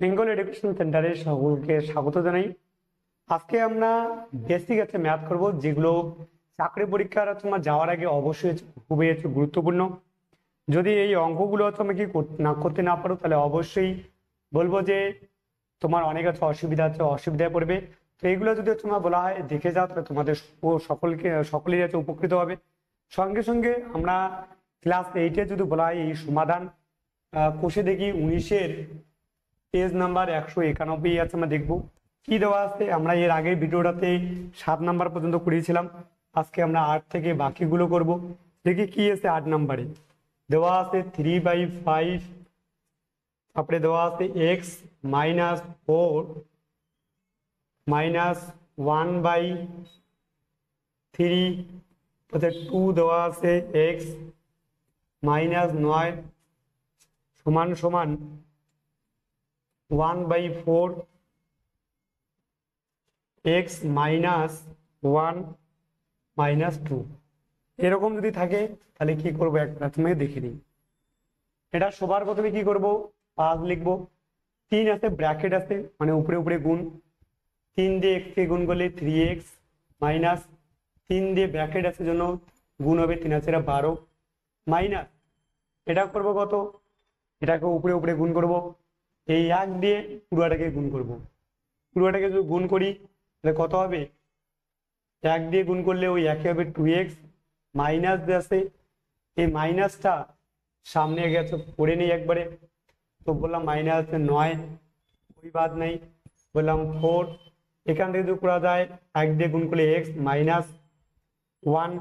Bengal education সেন্টারে সকলকে স্বাগত জানাই। আজকে আমরা বেসিক একটা ম্যাথ করব, যেগুলো চাকরি পরীক্ষার তোমার যাওয়ার আগে অবশ্যই খুবই গুরুত্বপূর্ণ। যদি এই অঙ্কগুলো তুমি কি করতে না পারো, তাহলে অবশ্যই বলবো যে তোমার অনেক আছে অসুবিধায় পড়বে। তো এইগুলো যদি তোমার বলা হয় দেখে যাও, তাহলে তোমাদের সকলেই আছে উপকৃত হবে। সঙ্গে সঙ্গে আমরা ক্লাস 8-এ যদি বলা হয় এই সমাধান কষে দেখি 19-এর পেজ নাম্বার 191 আছে, আমরা দেখবো কি দেওয়া আছে। আমরা এর আগের ভিডিওটাতে 7 নাম্বার পর্যন্ত করিয়েছিলাম, আজকে আমরা 8 থেকে বাকিগুলো করব। দেখি কি আছে। 8 নাম্বারে দেওয়া আছে 3/5, তারপরে দেওয়া আছে এক্স মাইনাস 4 মাইনাস 1/3, 2 দেওয়া আছে এক্স মাইনাস 9 সমান সমান 1/4 এক্স মাইনাস 1 মাইনাস 2। এরকম যদি থাকে তাহলে কি করবো একটা তুমি দেখে নিই। এটা সবার প্রথমে কি করব, 5 লিখবো। 3 আছে, ব্র্যাকেট আছে, মানে উপরে উপরে গুণ। 3 দিয়ে x কে গুণ করলে 3x মাইনাস 3 দিয়ে ব্র্যাকেট আছে জন্য গুণ হবে 3 আছে 12 মাইনাস এটা করব কত, এটাকে উপরে উপরে গুণ করব। এই 1 দিয়ে পুরোটাকে গুণ করব। পুরোটাকে যদি গুণ করি তাহলে কত হবে, 1 দিয়ে গুণ করলে ওই একই হবে 2x মাইনাস দিয়ে আছে, এই মাইনাসটা সামনে গেছে পড়ে নেই একবারে। তো বললাম মাইনাস 9, ওই বাদ নাই, বললাম 4। এখান থেকে যদি করা যায় 1 দিয়ে গুণ করলে x মাইনাস 1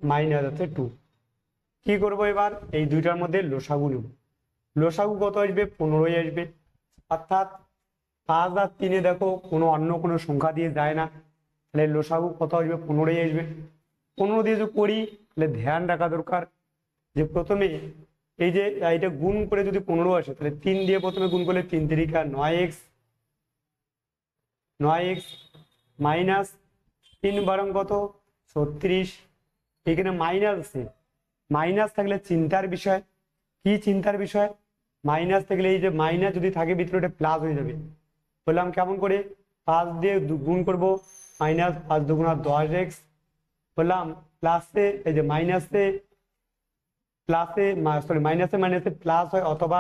মাইনাস আছে 2। কি করব এবার, এই দুইটার মধ্যে লসাগু নেব। লসাগু কত আসবে, 15 আসবে। অর্থাৎ 5 আর 3-এ দেখো অন্য কোনো সংখ্যা দিয়ে যায় না, তাহলে লসাগু কত আসবে, 15 আসবে। 15 দিয়ে যদি করি তাহলে ধ্যান রাখা দরকার যে প্রথমে এই যে এটা গুণ করে যদি 15 আসে, তাহলে 3 দিয়ে প্রথমে গুণ করলে 3 3 9x মাইনাস 3 বারং কত 36। এখানে মাইনাস আছে, মাইনাস থাকলে চিন্তার বিষয়। কি চিন্তার বিষয়, মাইনাস থাকলে এই যে মাইনাস যদি থাকে ভিতরে ওটা প্লাস হয়ে যাবে। বললাম কেমন করে, 5 দিয়ে গুণ করব, মাইনাস 5 দুগুণা 10x। বললাম প্লাসে এই যে মাইনাসে প্লাসে সরি মাইনাসে মাইনাসে প্লাস হয়, অথবা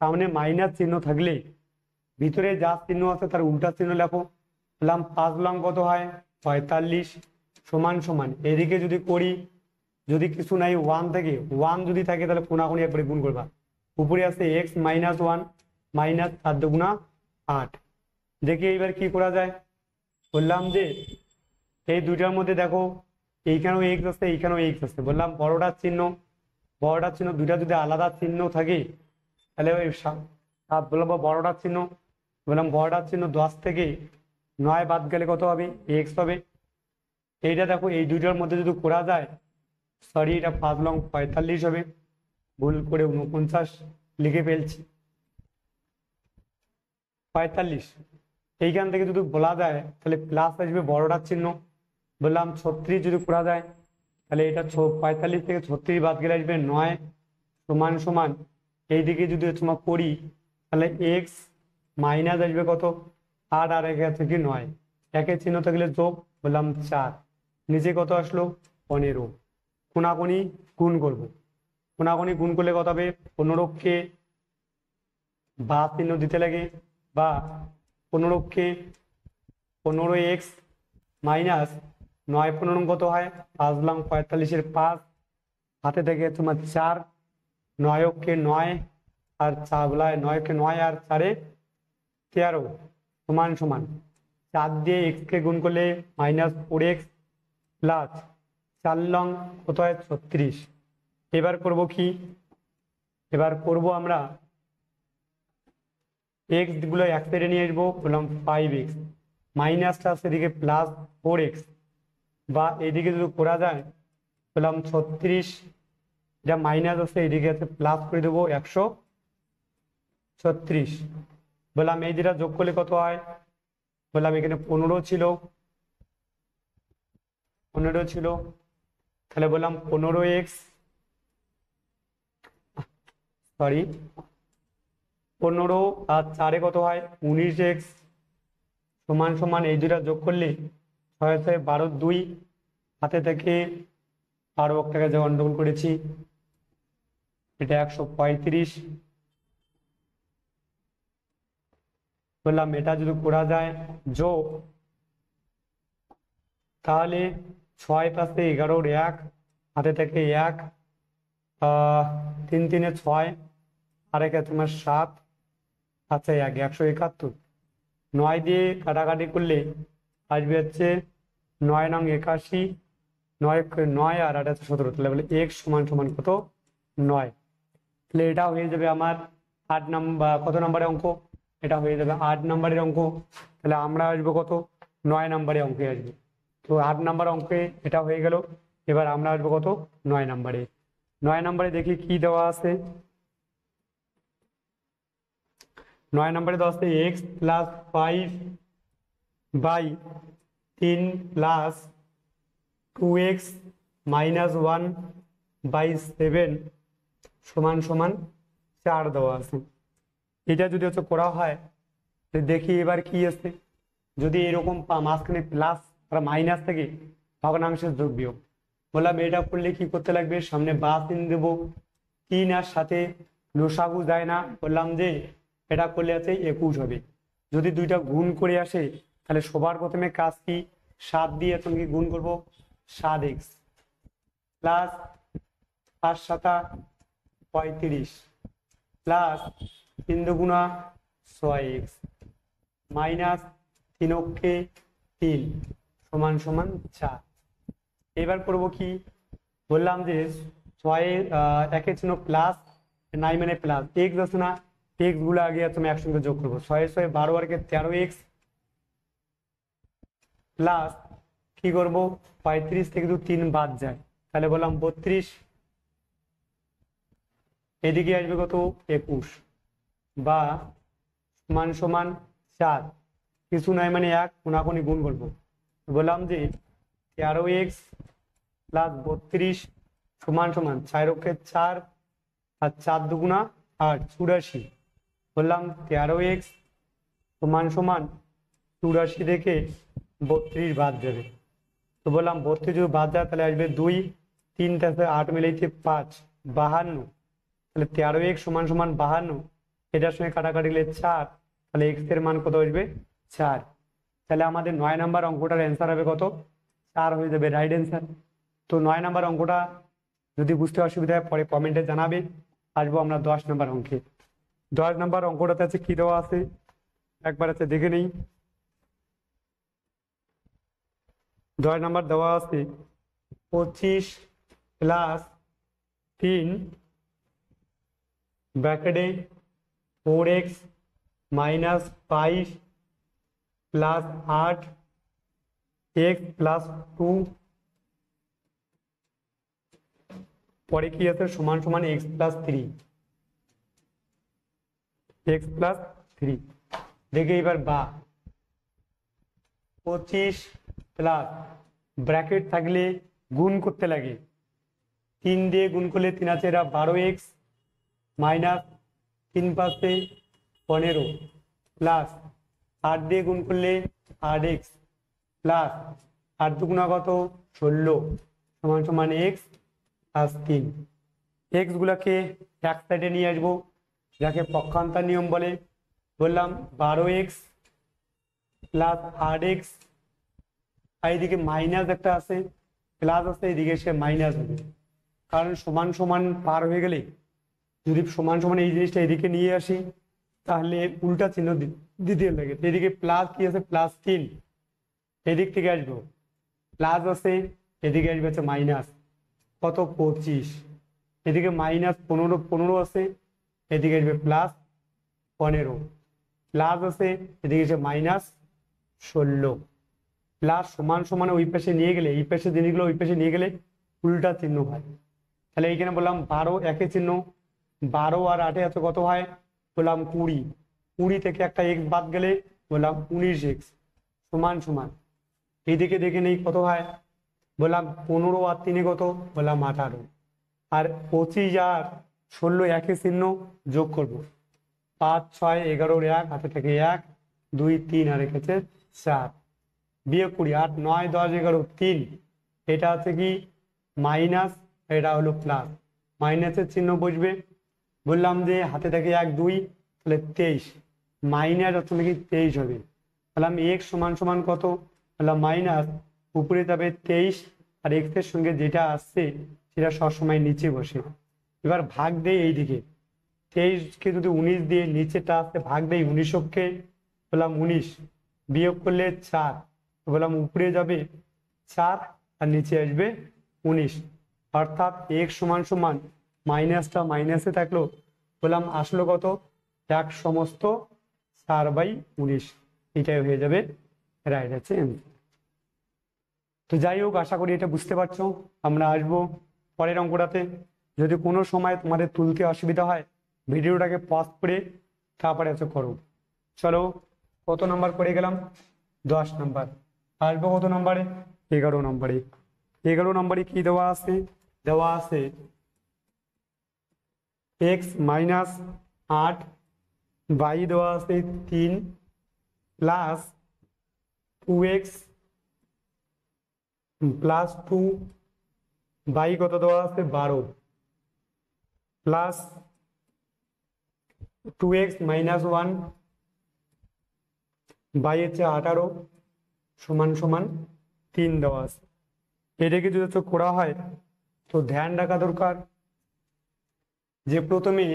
সামনে মাইনাস চিহ্ন থাকলে ভিতরে যা চিহ্ন আছে তার উল্টা চিহ্ন লেখো। বললাম 5 লং কত হয় 45 সমান সমান এদিকে যদি করি, যদি কিছু নাই 1 থেকে 1 যদি থাকে তাহলে কোনাকুনি একবারে গুণ করবা। উপরে আছে এক্স মাইনাস 1 মাইনাস 4 দুগুণা 8। দেখি এইবার কি করা যায়। বললাম যে এই দুইটার মধ্যে দেখো এইখানেও এক্স আছে, এইখানেও এক্স আছে। বললাম বড়টার চিহ্ন দুইটা যদি আলাদা চিহ্ন থাকে তাহলে ওই বললাম বড়টার চিহ্ন, বললাম বড়টার চিহ্ন 10 থেকে 9 বাদ গেলে কত হবে, এক্স হবে। এইটা দেখো এই দুইটার মধ্যে যদি করা যায়, সরি এটা 5 লং 45 হবে, ভুল করে 49 লিখে ফেলছি। 45 এইখান থেকে যদি বলা যায় তাহলে প্লাস আসবে বড়টার চিহ্ন। বললাম 36 যদি করা যায় তাহলে এটা 45 থেকে 36 বাদ গেলে আসবে 9 সমান সমান এইদিকে যদি তোমার করি তাহলে এক্স মাইনাস আসবে কত 8 আর একে থেকে 9, একের চিহ্ন থাকলে যোগ। বললাম 4, নিচে কত আসলো 15। কোনাকুনি গুণ করব, কোনাকুনি গুণ করলে কত হবে, 15কে বা চিহ্ন দিতে লাগে, বা 15কে 15x মাইনাস 9 কত হয় 5 লং 45-এর 5, হাতে থেকে তোমার 4, 9কে 9 আর 9কে 9 আর 4-এ 13 সমান সমান 4 দিয়ে x কে গুণ করলে মাইনাস 4x প্লাস 4 লং কত হয় 36। এবার করব কি, এবার করব আমরা এক্স গুলো এক সাইডে নিয়ে আসবো। বললাম 5x মাইনাসটা আছে এদিকে প্লাস 4x, বা এদিকে যদি করা যায় বললাম 36, এটা মাইনাস আছে এদিকে আছে প্লাস করে দেবো 136। বললাম এই যেটা যোগ করলে কত হয়, বললাম এখানে 15 ছিল, তাহলে বললাম 15x সরি 15 আর 4 কত হয় 19x সমান সমান এই দুটা যোগ করলে 6 6 12 2 হাতে থেকে আরো একটাকে যে গন্ডগোল করেছি এটা 135 বললাম এটা যদি করা যায় যোগ তাহলে 6 পাশে 11 1 হাতে থেকে 1 3 3 6 আর একে তোমার 7 আচ্ছা 1 171 9 দিয়ে কাটাকাটি করলে আসবে হচ্ছে 9 নং 81 9 9 আর 8 আছে 17 তাহলে বলে x সমান সমান কত 9 তাহলে এটা হয়ে যাবে আমার 8 নাম্বার কত নম্বরের অঙ্ক এটা হয়ে যাবে 8 নম্বরের অঙ্ক তাহলে আমরা আসবো কত 9 নম্বরের অঙ্কে আসবে তো 8 নম্বর অঙ্কে এটা হয়ে গেল এবার আমরা আসবো কত 9 নম্বরে 9 নম্বরে দেখি কি দেওয়া আছে 9 নম্বরে দেওয়া আছে x plus 5 by 3 plus 2x minus 1 by 7 সমান সমান 4 দেওয়া আছে এটা যদি হচ্ছে করা হয় দেখি এবার কি আছে যদি এরকম মাঝখানে প্লাস আর মাইনাস থেকে ভগ্নাংশের যোগ বিয়োগ বললাম এটা করলে কি করতে লাগবে সামনে বা চিহ্ন দেবো 3 আর সাথে লসাগু যায় না বললাম যে এটা করলে আছে 21 হবে যদি দুইটা গুণ করে আসে তাহলে সবার প্রথমে কাজ কি 7 দিয়ে তুমি গুণ করবো 7x প্লাস 5 7 35 প্লাস 3 দুগুণা 6x মাইনাস 3 3 সমান সমান 4 এবার করব কি বললাম যে 6 একের চিহ্ন প্লাস 9 মানে প্লাস x আছে না x গুলো আগে তুমি একসঙ্গে যোগ করবো 6 6 12 আর 13x প্লাস কি করব 35 থেকে 3 বাদ যায় তাহলে বললাম 32 এদিকে আসবে কত 21 বা সমান সমান 4 কিছু নাই মানে 1 কোনাকুনি গুণ করবো বললাম যে 13x প্লাস 32 সমান সমান 4 অক্ষে 4 আর 4 দুগুণা 8 84 বললাম 13x সমান সমান 84 থেকে 32 বাদ যাবে তো বললাম 32 যদি বাদ যায় তাহলে আসবে 2 3 থেকে 8 মিলাইতে 5 52 তাহলে 13x সমান সমান 52 এটার সঙ্গে কাটাকাটি গেলে 4 তাহলে x এর মান কত আসবে 4 তাহলে আমাদের 9 নাম্বার অঙ্কটার অ্যান্সার হবে কত 4 হয়ে যাবে রাইট অ্যান্সার তো 9 নাম্বার অঙ্কটা যদি বুঝতে অসুবিধা হয় পরে কমেন্টে জানাবে আসবো আমরা 10 নাম্বার অঙ্কে 10 নাম্বার অঙ্কটাতে আছে কি দেওয়া আছে একবার আছে দেখে নেই 10 নাম্বার দেওয়া আছে 25 প্লাস 3 ব্র্যাকেটে 4x minus 5 plus 8 x plus 2 পরে কি আছে সমান সমান x প্লাস 3 x প্লাস 3 দেখে এবার বা 25 প্লাস ব্র্যাকেট থাকলে গুণ করতে লাগে 3 দিয়ে গুণ করলে 3 আছে 12x মাইনাস 3 পাশে 15 প্লাস 8 দিয়ে গুণ করলে 8x প্লাস 8 দুগুণা কত 16 সমান সমান x প্লাস 3 x গুলাকে এক সাইডে নিয়ে আসবো যাকে পক্ষান্তর নিয়ম বলে বললাম 12x প্লাস 8x আর এদিকে মাইনাস একটা আছে প্লাস আছে এদিকে সে মাইনাস হবে কারণ সমান সমান পার হয়ে গেলে যদি সমান সমান এই জিনিসটা এদিকে নিয়ে আসি তাহলে উল্টা চিহ্ন দিতে লাগে এদিকে প্লাস কি আছে প্লাস 3 এদিক থেকে আসবো প্লাস আছে এদিকে আসবে হচ্ছে মাইনাস কত 25 এদিকে মাইনাস 15 আছে এদিকে আসবে প্লাস 15 প্লাস আছে এদিকে এসে মাইনাস 16 প্লাস সমান সমান ওই পাশে নিয়ে গেলে এই পাশে জিনিসগুলো ওই পাশে নিয়ে গেলে উল্টা চিহ্ন হয় তাহলে এইখানে বললাম 12 একে চিহ্ন 12 আর 8 আছে কত হয় বললাম 20 থেকে একটা x বাদ গেলে বললাম 19x সমান সমান এইদিকে দেখে নেই কত হয় বললাম 15 আর 3 কত বললাম 18 আর 25 আর 16 একই চিহ্ন যোগ করব 5 6 11 1 হাতে থেকে 1 2 3 আর রেখেছে 4 বিয়োগ 20 8 9 10 11 3 এটা হচ্ছে কি মাইনাস, এটা হলো প্লাস, মাইনাসের চিহ্ন বসবে। বললাম যে হাতে থেকে 1 2 তাহলে 23, মাইনাস হচ্ছে নাকি 23 হবে। তাহলে আমি এক্স সমান সমান কত, তাহলে মাইনাস উপরে যাবে 23 আর এক্স এর সঙ্গে যেটা আসছে সেটা সবসময় নিচে বসে। এবার ভাগ দেই এইদিকে, 23কে যদি 19 দিয়ে নিচেটা আসতে ভাগ দেই 19কে, বললাম 19 বিয়োগ করলে 4, বললাম উপরে যাবে 4 আর নিচে আসবে 19, অর্থাৎ এক্স সমান সমান মাইনাসটা মাইনাসে থাকলো, বললাম আসলো কত 1 সমস্ত 4/19, এটাই হয়ে যাবে রাইট আছে। তো যাই হোক, আশা করি এটা বুঝতে পারছো। আমরা আসবো পরের অঙ্কটাতে। যদি কোনো সময় তোমাদের তুলতে অসুবিধা হয় ভিডিওটাকে পজ করে তারপরে এসে করো। চলো, কত নাম্বার করে গেলাম, 10 নাম্বার। আসবো কত নাম্বারে, 11 নম্বরে। 11 নম্বরে কি দেওয়া আছে, দেওয়া আছে এক্স মাইনাস 8 বাই দেওয়া আছে 3 প্লাস 2x প্লাস 2 বাই কত দেওয়া আছে 12 প্লাস 2x মাইনাস 1 বাই হচ্ছে 18 সমান সমান 3 দেওয়া আছে। এটাকে যদি করা হয় তো ধ্যান রাখা দরকার যে প্রথমে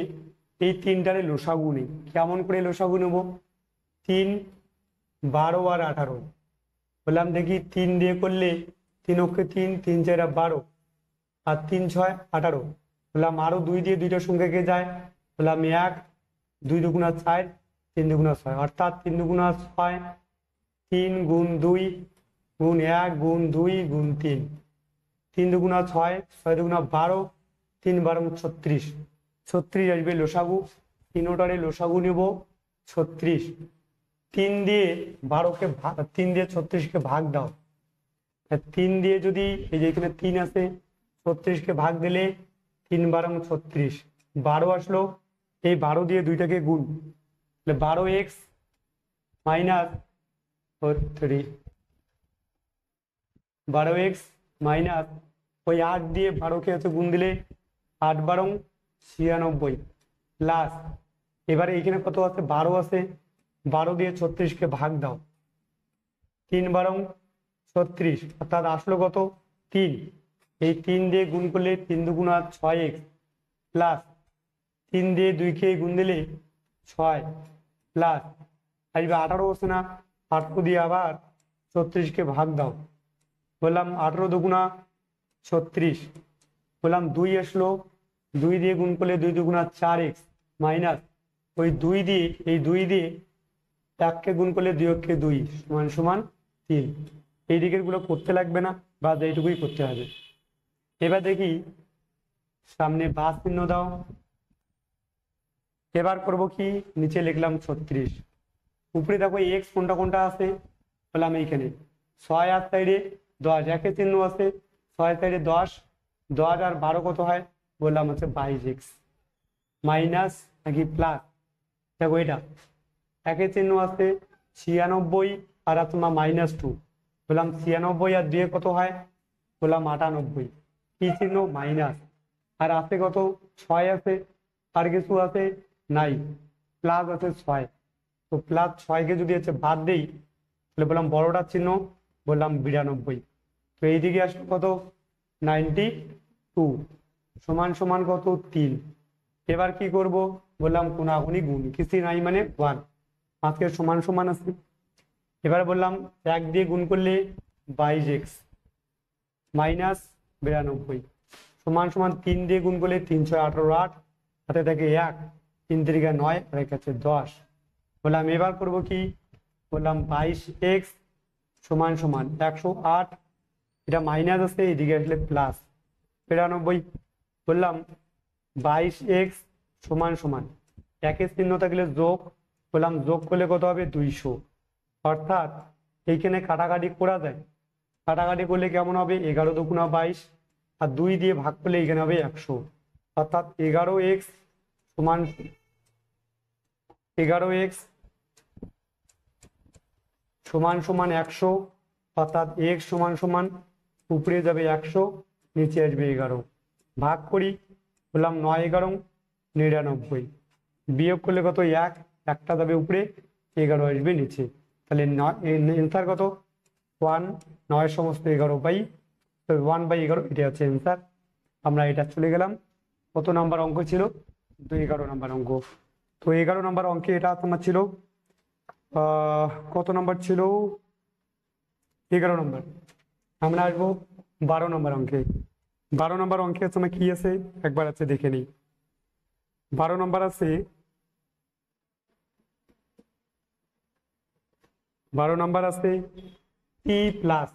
এই তিনটারে লসাগু নেই। কেমন করে লসাগু নেব, 3 12 আর 18, বললাম দেখি 3 দিয়ে করলে 3 অক্ষে 3 3 4 12 আর 3 6 18, বললাম আরো 2 দিয়ে দুইটার সংখ্যাকে যায়, বললাম 1 2 দুগুণা 4 3 দুগুণা 6, অর্থাৎ 3 দুগুণা 6 3 গুণ 2 গুণ 1 গুণ 2 গুণ 3, 3 দুগুণা 6 6 দুগুণা 12 3 12 36, 36 আসবে লসাগু। তিনোটারে লসাগু নেব 36, 3 দিয়ে 12কে ভাগ, 3 দিয়ে 36কে ভাগ দাও, 3 দিয়ে যদি এই যে এখানে 3 আছে 36কে ভাগ দিলে 3 12 36 12 আসলো, এই 12 দিয়ে দুইটাকে গুণ, 12x মাইনাস 12x মাইনাস ওই 8 দিয়ে 12কে হচ্ছে গুণ দিলে 8 12 96 প্লাস, এবারে এখানে কত আছে 12 আছে, 12 দিয়ে 36কে ভাগ দাও, 3 12 36, অর্থাৎ আসলো কত 3, এই 3 দিয়ে গুণ করলে 3 দুগুণা 6x প্লাস 3 দিয়ে 2কে গুণ দিলে 6 প্লাস আসবে 18 আছে না, 18 দিয়ে আবার 36কে ভাগ দাও, বললাম 18 দুগুণা 36, বললাম 2 আসলো, 2 দিয়ে গুণ করলে 2 দুগুণা 4x মাইনাস ওই 2 দিয়ে এই 2 দিয়ে 1কে গুণ করলে 2 অক্ষে 2 সমান সমান 3, এই দিকের গুলো করতে লাগবে না, বা এইটুকুই করতে হবে। এবার দেখি সামনে বাস চিহ্ন দাও। এবার করব কি, নিচে লিখলাম 36, উপরে দেখো এক্স কোনটা কোনটা আছে, বললাম এইখানে 6 আর সাইডে 10, একের চিহ্ন আছে 6 সাইডে 10, 10 আর 12 কত হয়, বললাম হচ্ছে 22x মাইনাস নাকি প্লাস, দেখো এটা একের চিহ্ন আছে 96 আর তোমার -2, বললাম 96 আর 2 কত হয়, বললাম 98, কি চিহ্ন মাইনাস, আর আছে কত 6 আছে, আর কিছু আছে নাই, প্লাস আছে 6, তো প্লাস 6কে যদি হচ্ছে বাদ দেই তাহলে বললাম বড়টার চিহ্ন, বললাম 92, তো এইদিকে আসলো কত 92 সমান সমান কত 3। এবার কি করব, বললাম কোনাকুনি গুণ, কিছু নাই মানে 1, আজকে সমান সমান আছে। এবার বললাম 1 দিয়ে গুণ করলে 22x মাইনাস 92 সমান সমান 3 দিয়ে গুণ করলে 3 6 18 8 হাতে থাকে 1 3 3 9 আর এক আছে 10, বললাম এবার করব কি, বললাম 22x সমান সমান 108, এটা মাইনাস আছে এদিকে আসলে প্লাস 92, বললাম 22x সমান সমান একের চিহ্ন থাকলে যোগ, বললাম যোগ করলে কত হবে 200, অর্থাৎ এইখানে কাটাকাটি করা যায়, কাটাকাটি করলে কেমন হবে 11 দুগুণা 22 আর 2 দিয়ে ভাগ করলে এখানে হবে 100, অর্থাৎ 11x সমান 11x সমান সমান 100, অর্থাৎ x সমান সমান উপরে যাবে 100, নিচে আসবে 11। ভাগ করি, বললাম 9 11 99, বিয়োগ করলে কত, একটা যাবে উপরে, 11 আসবে নিচে। তাহলে এনসার কত, 1, 9 সমস্ত 11/11, এটা হচ্ছে এনসার। আমরা এটা চলে গেলাম। কত নাম্বার অঙ্ক ছিল, তো 11 নাম্বার অঙ্ক। তো 11 নাম্বার অঙ্কে এটা তোমার ছিল কত নাম্বার ছিল, 11 নম্বর। আমরা আসবো 12 নম্বর অঙ্কে। 12 নম্বর অঙ্কে তোমার কি আছে একবার আছে দেখে নিই। 12 নম্বর আছে, 12 নম্বর আছে টি প্লাস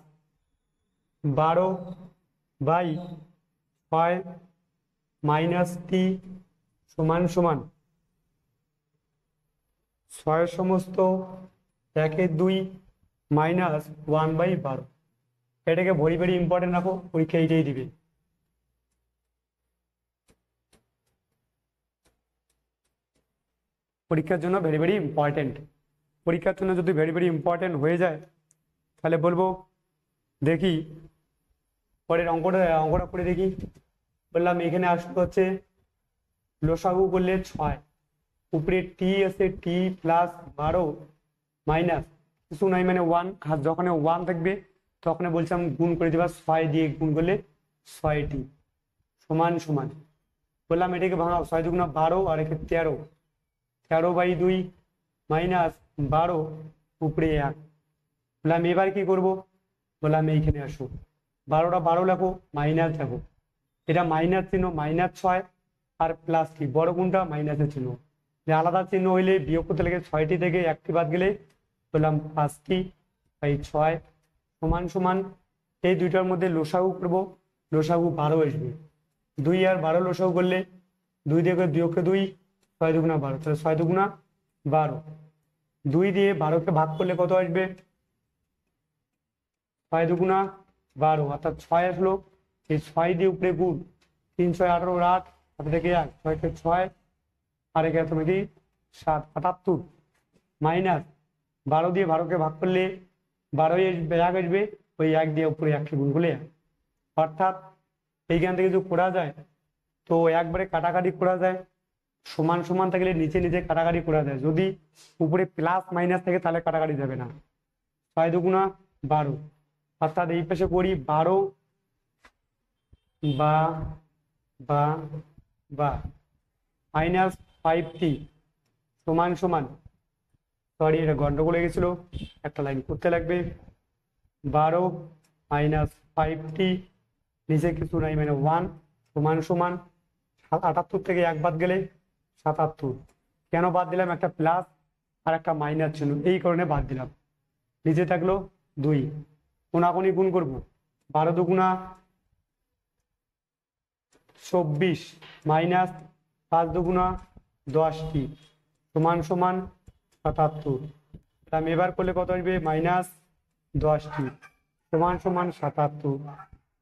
12/6 মাইনাস টি সমান সমান 6 সমস্ত 1/2 মাইনাস 1/12। এটাকে ভেরি ভেরি ইম্পর্টেন্ট রাখো, পরীক্ষা এইটাই দিবে। পরীক্ষার জন্য ভেরি ভেরি ইম্পর্টেন্ট। পরীক্ষার জন্য যদি ভেরি ভেরি ইম্পর্টেন্ট হয়ে যায় তাহলে বলবো দেখি পরের অঙ্কটা করে দেখি। বললাম এখানে আসতে হচ্ছে লসাগু করলে 6, উপরে টি আছে টি প্লাস 12 মাইনাস কিছু নাই মানে 1, আর যখন 1 থাকবে তখন বলছিলাম গুণ করে দেবা, 6 দিয়ে গুণ করলে 6টি সমান সমান। বললাম এটাকে ভাঙাও, 6 দুগুণা 12 আর একে 13, 13/2 মাইনাস 12 উপরে 1। বললাম এবার কি করব, বললাম এইখানে আসো, 12টা 12 লেখো, মাইনাস লেখো, এটা মাইনাস চিহ্ন, -6 আর প্লাস কি বড় কোনটা, মাইনাসের চিহ্ন। আলাদা চিহ্ন হইলে বিয়োগ করতে লাগে, 6টি থেকে 1টি বাদ গেলে বললাম 5/6 সমান সমান। এই দুইটার মধ্যে লসাগু করবো, লসাগু 12 আসবে, 2 আর 12 লসাগু করলে 2 দিয়ে বিয়োগকে 2, 6 দুগুণা 12, তাহলে 6 দুগুণা 12, 2 দিয়ে 12কে ভাগ করলে কত আসবে, 6 দুগুণা 12, অর্থাৎ 6 আসলো। এই 6 দিয়ে উপরে গুণ, 3 6 18 8, হাতে থেকে 1, 6 কে 6 আর একে তুমি কি 7, 78 মাইনাস 12 দিয়ে 12কে ভাগ করলে 12 1 আসবে, ওই 1 দিয়ে উপরে 1কে গুণ করলে 1। অর্থাৎ এইখান থেকে যদি করা যায় তো একবারে কাটাকাটি করা যায়, সমান সমান থাকলে নিচে নিচে কাটাকাটি করা যায়, যদি উপরে প্লাস মাইনাস থাকে তাহলে কাটাকাটি যাবে না। 6 দুগুণা 12, অর্থাৎ এই পাশে করি 12 বা বা বা মাইনাস 5t সমান সমান, সরি এটা গন্ডগোল হয়ে গেছিল, একটা লাইন করতে লাগবে, 12 মাইনাস 5t নিচে কিছু নাই মানে 1 সমান সমান 78 থেকে 1 বাদ গেলে 77। কেন বাদ দিলাম, একটা প্লাস আর একটা মাইনাস ছিল এই কারণে বাদ দিলাম। নিচে থাকলো 2, কোনাকুনি গুণ করবো, 12 দুগুণা 24 মাইনাস 5 দুগুণা 10টি সমান সমান 77। আমি এবার করলে কত আসবে, মাইনাস 10টি সমান সমান 77।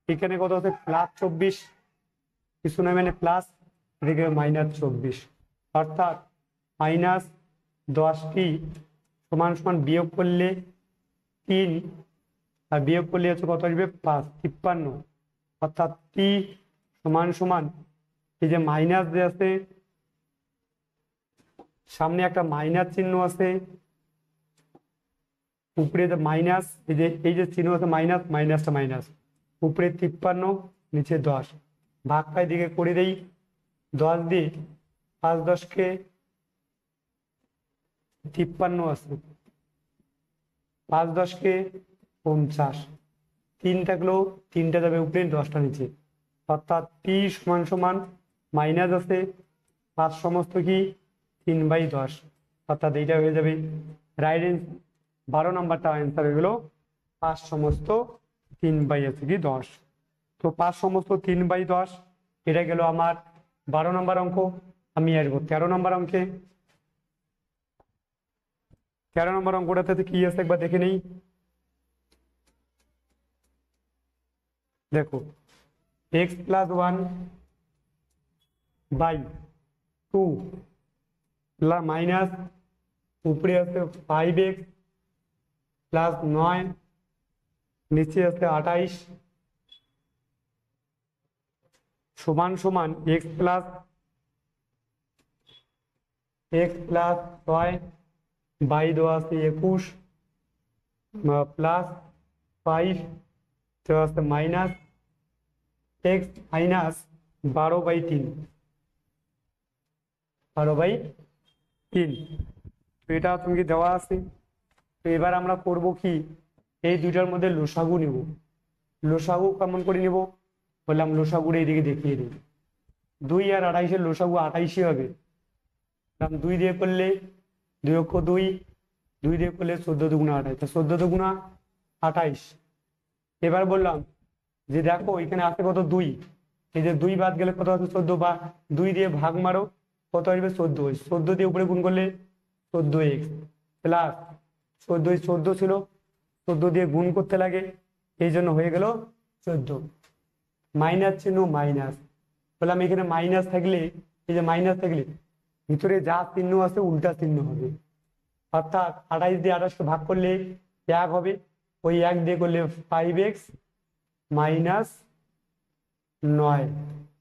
এখানে কত হচ্ছে প্লাস 24, কিছু নয় মানে প্লাস, এদিকে মাইনাস 24, অর্থাৎ মাইনাস 10টি সমান সমান বিয়োগ করলে 3, আর বিয়োগ করলে হচ্ছে কত আসবে 5, 53। অর্থাৎ টি সমান সমান, এই যে মাইনাস যে আছে সামনে একটা মাইনাস চিহ্ন আছে, উপরে যে মাইনাস এই যে চিহ্ন আছে মাইনাস, মাইনাসটা মাইনাস, উপরে 53 নিচে 10, ভাগটা দিকে করে দেই, 10 দিয়ে 5 10কে 53 আছে, 5 10কে 50, 3 থাকলেও 3টা যাবে উপরে, 10টা নিচে, অর্থাৎ টি সমান সমান মাইনাস আছে 5 সমস্ত কি 3/10, অর্থাৎ এইটা হয়ে যাবে রাইট অ্যান্সার। 12 নাম্বারটা অ্যান্সার হয়ে গেল 5 সমস্ত 3/10। তো 5 সমস্ত 3/10 এটা গেল আমার 12 নম্বর অঙ্ক। আমি আসবো 13 নম্বর অঙ্কে। 13 নম্বর অঙ্কটাতে কি আছে একবার দেখে নেই। দেখো x + 1/2 মাইনাস উপরে আছে 5x প্লাস 9, নিচে আছে 28 সমান সমান x প্লাস 6 বাই দেওয়া আছে 21 প্লাস 5 দেওয়া আছে মাইনাস x মাইনাস 12/3, 12/3। তো এটা তুমি দেওয়া আছে। তো এবার আমরা করব কি, এই দুইটার মধ্যে লসাগু নিব। লসাগু কেমন করে নিব বললাম, লসাগুর এইদিকে দেখিয়ে দিই। 2 আর 28-এর লসাগু 28 হবে। 2 দিয়ে করলে 2 অক্ষ 2, 2 দিয়ে করলে 14 দুগুণা 28, 14 দুগুণা 28। এবার বললাম যে দেখো এখানে আছে কত 2, এই যে 2 বাদ গেলে কত আছে 14, বা 2 দিয়ে ভাগ মারো কত আসবে 14, 14 দিয়ে উপরে গুণ করলে 14x প্লাস 14 ছিল, 14 দিয়ে গুণ করতে লাগে, এই জন্য হয়ে গেল 14। মাইনাস চিহ্ন মাইনাস, বললাম এখানে মাইনাস থাকলে, এই যে মাইনাস থাকলে ভিতরে যা চিহ্ন আছে উল্টা চিহ্ন হবে, অর্থাৎ 28 দিয়ে 28কে ভাগ করলে 1 হবে, ওই 1 দিয়ে করলে 5x মাইনাস 9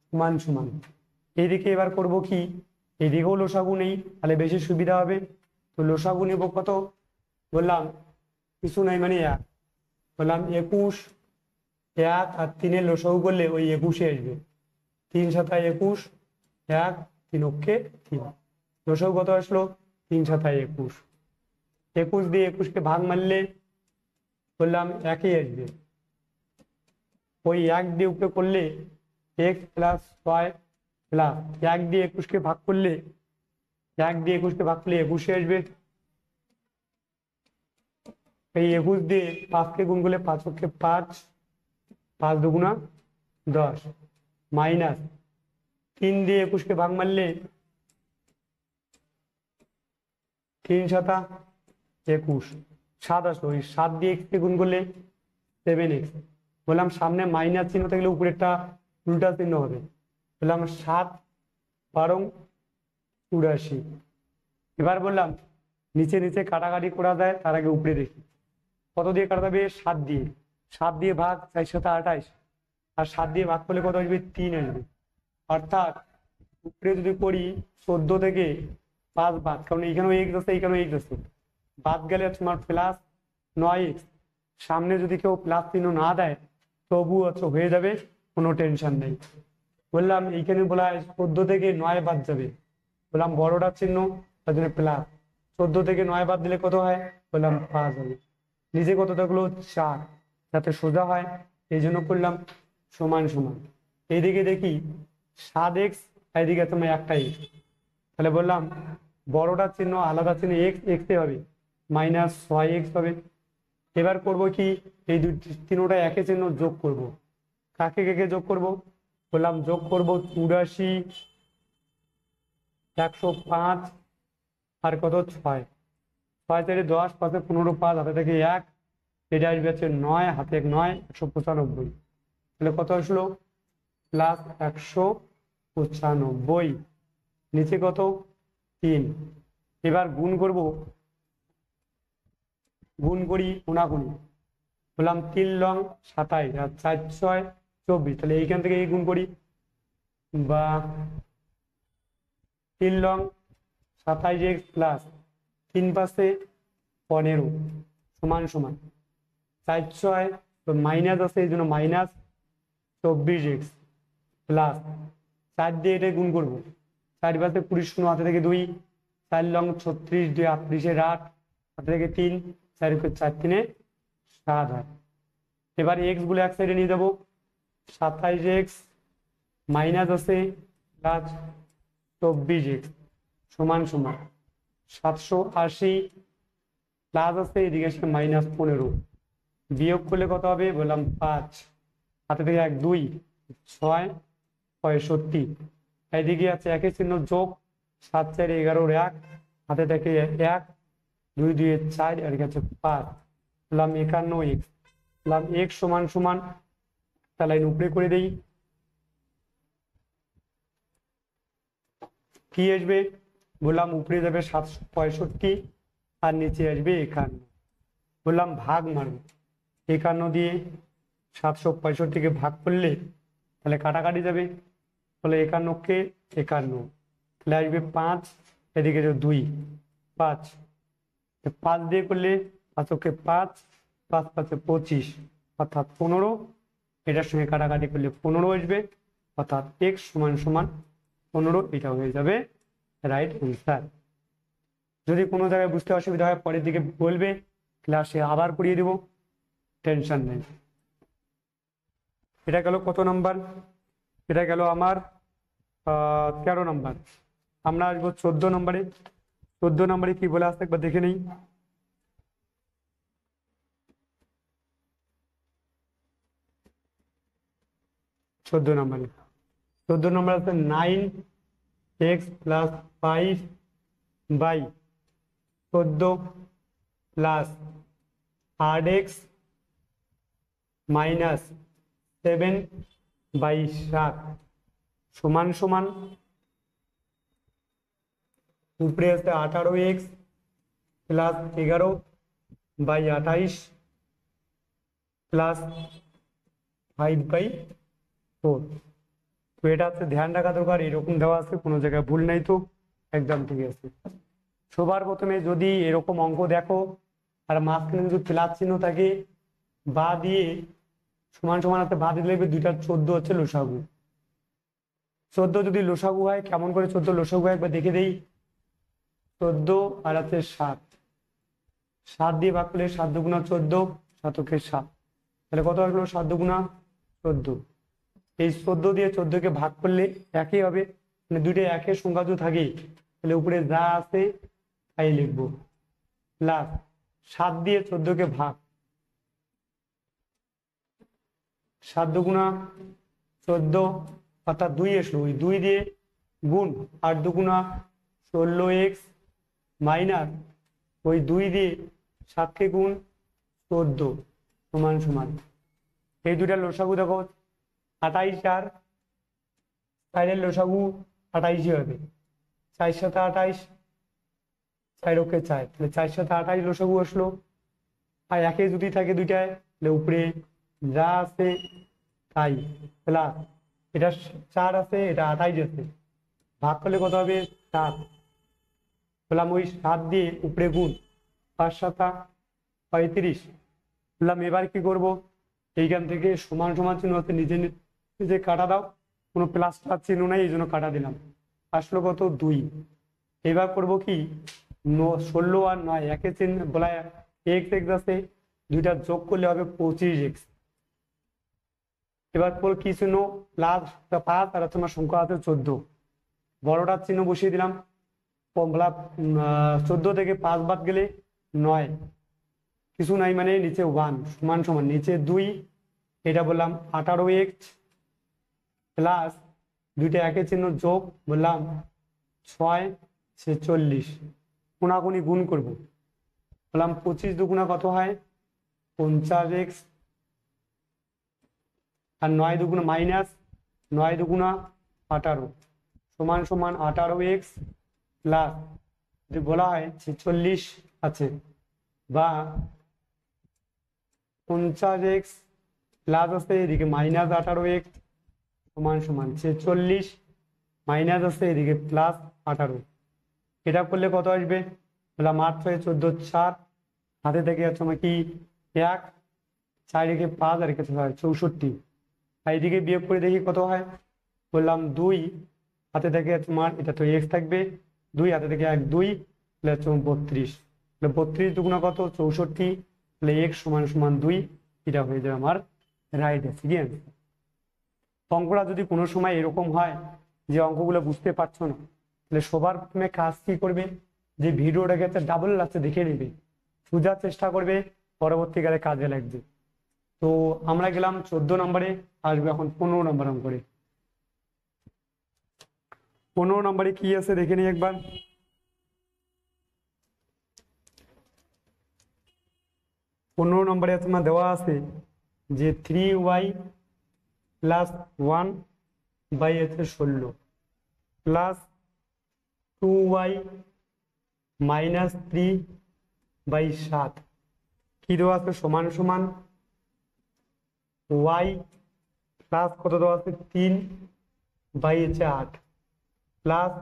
সমান সমান। এইদিকে এবার করব কি, এইদিকেও লসাগু নেই, তাহলে বেশি সুবিধা হবে। তো লসাগু নেব কত বললাম, কিছু নাই মানে 1, বললাম 21, 1 আর 3-এর লসাগু করলে ওই 21-এ আসবে। 3 7 21, 1 3 অক্ষে 3, লসাগু কত আসলো 3 7 21। 21 দিয়ে 21-কে ভাগ মারলে বললাম 1-ই আসবে, ওই 1 দিয়ে উপরে করলে x প্লাস 6 প্লাস 1 দিয়ে 21-কে ভাগ করলে 1 দিয়ে 21-কে ভাগ করলে 21-এ আসবে। এই 21 দিয়ে 5-কে গুণ করলে 5 অক্ষে 5, 5 দুগুণা 10 মাইনাস 3 দিয়ে 21-কে ভাগ মারলে 3 7 21, 7 আসলো, ওই 7 দিয়ে x কে গুণ করলে 7x। বললাম সামনে মাইনাস চিহ্ন থাকলে উপরেরটা উল্টা চিহ্ন হবে, বললাম 7 12 84। এবার বললাম নিচে নিচে কাটাকাটি করা যায়, তার আগে উপরে দেখি কত দিয়ে কাটা যাবে, 7 দিয়ে, 7 দিয়ে ভাগ 4 7 28, আর 7 দিয়ে ভাগ করলে কত আসবে 3 আসবে। অর্থাৎ উপরে যদি করি 14 থেকে 5 বাদ, কারণ এইখানেও x আছে এইখানেও x আছে, বাদ গেলে তোমার প্লাস 9x, সামনে যদি কেউ প্লাস চিহ্ন না দেয় তবু হয়ে যাবে, কোনো টেনশন নেই। বললাম এইখানে বলা হয় 14 থেকে 9 বাদ যাবে, বললাম বড়টার চিহ্ন তার জন্য প্লাস, 14 থেকে 9 বাদ দিলে কত হয় বললাম 5 হবে, নিচে কত থাকলো 4, যাতে সোজা হয় এই জন্য করলাম সমান সমান। এইদিকে দেখি 7x, এইদিকে তোমার একটা x, তাহলে বললাম বড়টার চিহ্ন আলাদা চিহ্ন x, x এ হবে মাইনাস 6x হবে। এবার করব কি, এই তিনটা একই চিহ্ন যোগ করব, কাকে কাকে যোগ করব বললাম, যোগ করব 84, 105 আর কত 6, 6 থেকে 10, 5 15, 5 হাতে থেকে 1, এটা আসবে হচ্ছে 9, হাতে 1 9, 195। তাহলে কত আসলো প্লাস 195, নিচে কত 3। এবার গুণ করব, গুণ করি কোনাকুনি, বললাম 3 লং 27 আর 4 6 24, তাহলে এইখান থেকে এই গুণ করি, বা 3 লং 27x প্লাস 3 পাশে 15 সমান সমান 4 6, তো মাইনাস আছে এই জন্য মাইনাস 24x প্লাস 4 দিয়ে এটা গুণ করবো, 4 পাশে 20 শূন্য হাতে থেকে 2, 4 লং 36, 2 38 8 হাতে থেকে 3, 4 4 3 7 হয়। এবার এক্স গুলো এক সাইডে নিয়ে যাবো, 27x মাইনাস আছে প্লাস 24x সমান সমান 780 প্লাস আছে এদিকে আসলে মাইনাস 15, বিয়োগ করলে কত হবে বললাম 5, হাতে থেকে 1 2 6 65, এদিকে আছে একই চিহ্ন যোগ 7 4 11 1, হাতে থেকে 1 2 2 4 আর কাছে 5, বললাম 51x, বললাম x সমান সমান একটা লাইন উপরে করে দেই, কি আসবে বললাম উপরে যাবে 765 আর নিচে আসবে 51। বললাম ভাগ মারব, 51 দিয়ে 765 ভাগ করলে তাহলে কাটাকাটি যাবে, তাহলে 51কে 51, তাহলে আসবে 5, এদিকে 2, 5, 5 দিয়ে করলে 5কে 5, 5 5 25, অর্থাৎ 15। এটার সঙ্গে কাটাকাটি করলে 15 আসবে, অর্থাৎ x সমান সমান 15। এটা হয়ে যাবে রাইট অ্যান্সার। যদি কোনো জায়গায় বুঝতে অসুবিধা হয় পরের দিকে বলবে, ক্লাসে আবার করিয়ে দেবো, টেনশন নেই। এটা গেল কত নাম্বার? এটা গেল আমার 13 নাম্বার। আমরা আসবো 14 নম্বরে। 14 নম্বরে কি বলে আসতে একবার দেখে নেই। 14 নম্বরে 14 নম্বর আছে 9x + 5 by 14 plus 8x minus 7 by 7 সমান সমান উপরে আছে 18x plus 11 by 28 plus 5 by 4। তো এটা হচ্ছে ধ্যান রাখা দরকার, এরকম দেওয়া আছে, কোনো জায়গায় ভুল নেই তো, একদম ঠিক আছে। সবার প্রথমে যদি এরকম অঙ্ক দেখো আর মাঝখানে যদি প্লাস চিহ্ন থাকে, বা দিয়ে সমান সমান আছে, বা দিলে দুইটা 14 হচ্ছে লসাগু। 14 যদি লসাগু হয়, কেমন করে 14 লসাগু হয় একবার দেখে দেই। 14 আর আছে 7, 7 দিয়ে ভাগ করলে 7 দুগুণা 14, 7কে 7, তাহলে কত আসলো 7 দুগুণা 14। এই 14 দিয়ে 14কে ভাগ করলে একই হবে, মানে দুইটা একের সংখ্যা তো থাকেই, তাহলে উপরে যা আছে তাই লিখবো, প্লাস 7 দিয়ে 14কে ভাগ, 7 দুগুণা 14, অর্থাৎ 2 আসলো, ওই 2 দিয়ে গুণ 8 দুগুণা 16x মাইনাস ওই 2 দিয়ে 7কে গুণ 14 সমান সমান। এই দুইটা লসাগু দেখো 28 আর 4-এর লসাগু 28 হবে, 4 × 7 = 28, 4 × 4, তাহলে 4 × 7 = 28 লসাগু আসলো। আর একে যদি থাকে দুইটায়, তাহলে উপরে যা আছে তাই, প্লাস এটা 4 আছে, এটা 28 আছে, ভাগ করলে কত হবে 7, বললাম ওই 7 দিয়ে উপরে গুণ, 5 × 7 = 35। বললাম এবার কি করব, এইখান থেকে সমান সমান চিহ্ন হচ্ছে, নিজে নিজে কাটা দাও, কোনো প্লাস প্লাস চিহ্ন নাই, এই জন্য কাটা দিলাম। আসলো কত 2। এবার করব কি 16 আর 9 একে চিহ্ন বলা x x আছে, দুইটা যোগ করলে হবে 25x। এবার কি চিহ্ন, প্লাস 5 আর তোমার সংখ্যা আছে 14, বড়টার চিহ্ন বসিয়ে দিলাম। 14 থেকে 5 বাদ গেলে 9, কিছু নাই মানে নিচে 1 সমান সমান নিচে 2, এটা বললাম 18x প্লাস দুইটা একের চিহ্ন যোগ বললাম 6 × 40, কোনাকুনি গুণ করব, বললাম 25 দুগুণা কত হয় 50x, আর 9 দুগুণা মাইনাস 9 দুগুণা 18 সমান সমান 18x প্লাস যদি বলা হয় 46 আছে, বা 50x প্লাস আছে এদিকে মাইনাস 18x সমান সমান 46 মাইনাস আছে এদিকে প্লাস 18। এটা করলে কত আসবে, বললাম 8 × 6 = 14, 4 হাতে থেকে আছে আমার কি 1, 4 × 5 আর 64, এইদিকে বিয়োগ করে দেখি কত হয়, বললাম 2 হাতে থেকে তোমার এটা তো x থাকবে, 2 হাতে থেকে 1 2, তাহলে 32, তাহলে 32 দুগুণা কত 64, তাহলে x সমান সমান 2। এটা হয়ে যাবে আমার রাইট অ্যান্সার। অঙ্কটা যদি কোনো সময় এরকম হয় যে অঙ্কগুলো বুঝতে পারছো না, তাহলে সবার প্রথমে কাজ কি করবে, যে ভিডিওটাকে একটা ডাবল আছে দেখে নেবে, বোঝার চেষ্টা করবে, পরবর্তীকালে কাজে লাগবে। তো আমরা গেলাম 14 নম্বরে, আসবে এখন 15 নম্বর অঙ্করে। 15 নম্বরে কি আছে দেখে নিই একবার। 15 নম্বরে তোমার দেওয়া আছে যে 3y + 1 by 16 plus 2y - 3 by 7 কি দেওয়া আছে সমান সমান ওয়াই প্লাস কত দেওয়া আছে 3 বাই 8 প্লাস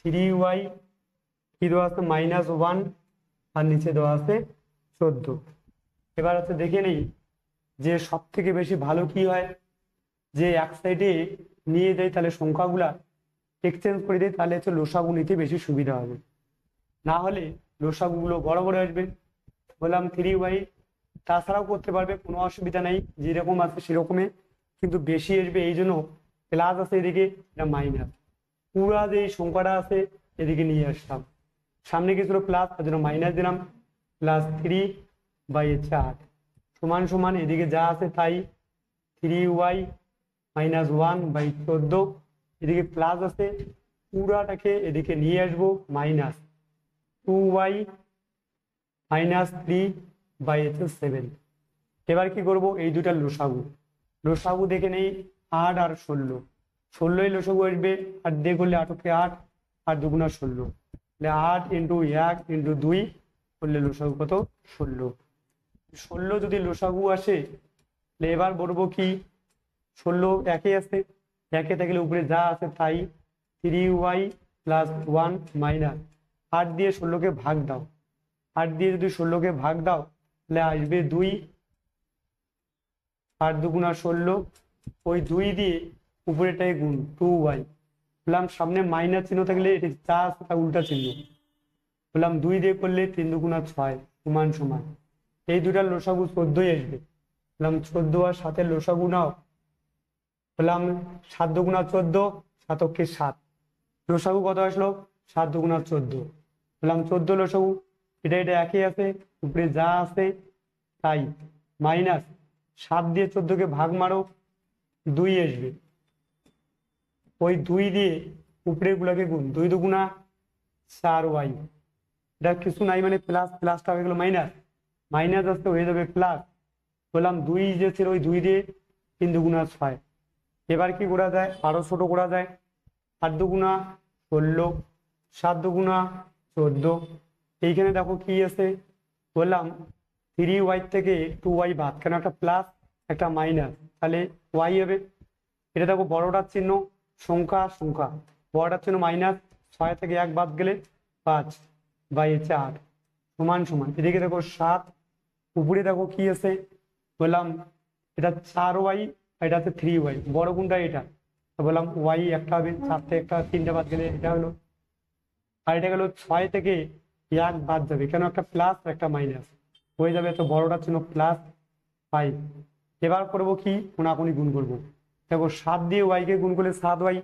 3y কি দেওয়া আছে -1 আর নিচে দেওয়া আছে 14। এবার হচ্ছে দেখে নেই যে সব থেকে বেশি ভালো কি হয়, যে এক সাইডে নিয়ে যাই তাহলে সংখ্যাগুলা এক্সচেঞ্জ করে দিই, তাহলে হচ্ছে লসাগু নিতে বেশি সুবিধা হবে, না হলে লসাগুগুলো বড় বড় আসবে। বললাম 3y, তাছাড়াও করতে পারবে, কোনো অসুবিধা নেই, যেরকম আছে সেরকমই, কিন্তু বেশি আসবে এই জন্য প্লাস আছে এদিকে, এটা মাইনাস, পুরা যে সংখ্যাটা আছে এদিকে নিয়ে আসলাম, সামনে কি ছিল প্লাস, তার জন্য মাইনাস দিলাম, +3/8 সমান সমান এদিকে যা আছে তাই 3y -1/14, এদিকে প্লাস আছে পুরাটাকে এদিকে নিয়ে আসবো -2y -3/7। এবার কি করব, এই দুটার লসাগু, লসাগু দেখে নেই 8 আর 16, 16ই লসাগু আসবে, 8 দিয়ে করলে 8 কে 8 আর 2 গুণা 16, 8 × 1 × 2 করলে লসাগু কত 16। 16 যদি লসাগু আসে তাহলে এবার বলবো কি 16 একে আছে, একে থাকলে উপরে যা আছে তাই 3y + 1 -8 দিয়ে 16কে ভাগ দাও, 8 দিয়ে যদি 16কে ভাগ দাও তাহলে আসবে 2, 8 2 × 16, ওই 2 দিয়ে উপরেটাই গুণ 2y, বললাম সামনে মাইনাস চিহ্ন থাকলে এটা যা আছে তা উল্টা চিহ্ন, বললাম 2 দিয়ে করলে 3 2 × 6 সমান সমান, এই দুটার লসাগু 14ই আসবে, বললাম 14 আর 7-এর লসাগু নাও, বললাম 7 2 × 14 7 কে 7, লসাগু কত আসলো 7 2 × 14, বললাম 14 লসাগু, এটা এটা একই আছে, উপরে যা আছে তাই, মাইনাস 7 দিয়ে 14কে ভাগ মারো 2 আসবে, ওই 2 দিয়ে উপরে গুলাকে গুণ, 2 2 × 4y, এটা কিছু নাই মানে প্লাস, প্লাসটা হয়ে গেল মাইনাস, মাইনাস আসতে হয়ে যাবে প্লাস, বললাম 2 যে ছিল ওই 2 দিয়ে 3 2 × 6, এবার কি করা যায় আরো ছোট করা যায়, 8 2 × 16 7 2 × 14, এইখানে দেখো কি আছে, বললাম 3y থেকে 2y বাদ, কেন একটা প্লাস একটা মাইনাস, তাহলে y হবে, এটা দেখো বড়টার চিহ্ন সংখ্যা সংখ্যা, বড়টার চিহ্ন -6 থেকে 1 বাদ গেলে 5/8 সমান সমান, এদিকে দেখো 7, উপরে দেখো কি আছে, বললাম এটা 4y, এটা হচ্ছে 3y, বড় কোনটা এটা, বললাম y একটা হবে, 4 থেকে একটা 3টা বাদ গেলে এটা হলো, আর এটা গেল 6 থেকে 1 বাদ যাবে, কেন একটা প্লাস একটা মাইনাস হয়ে যাবে, তো বড়টার জন্য +5। এবার করবো কি কোনাকুনি গুণ করবো, দেখো 7 দিয়ে y কে গুণ করলে 7y,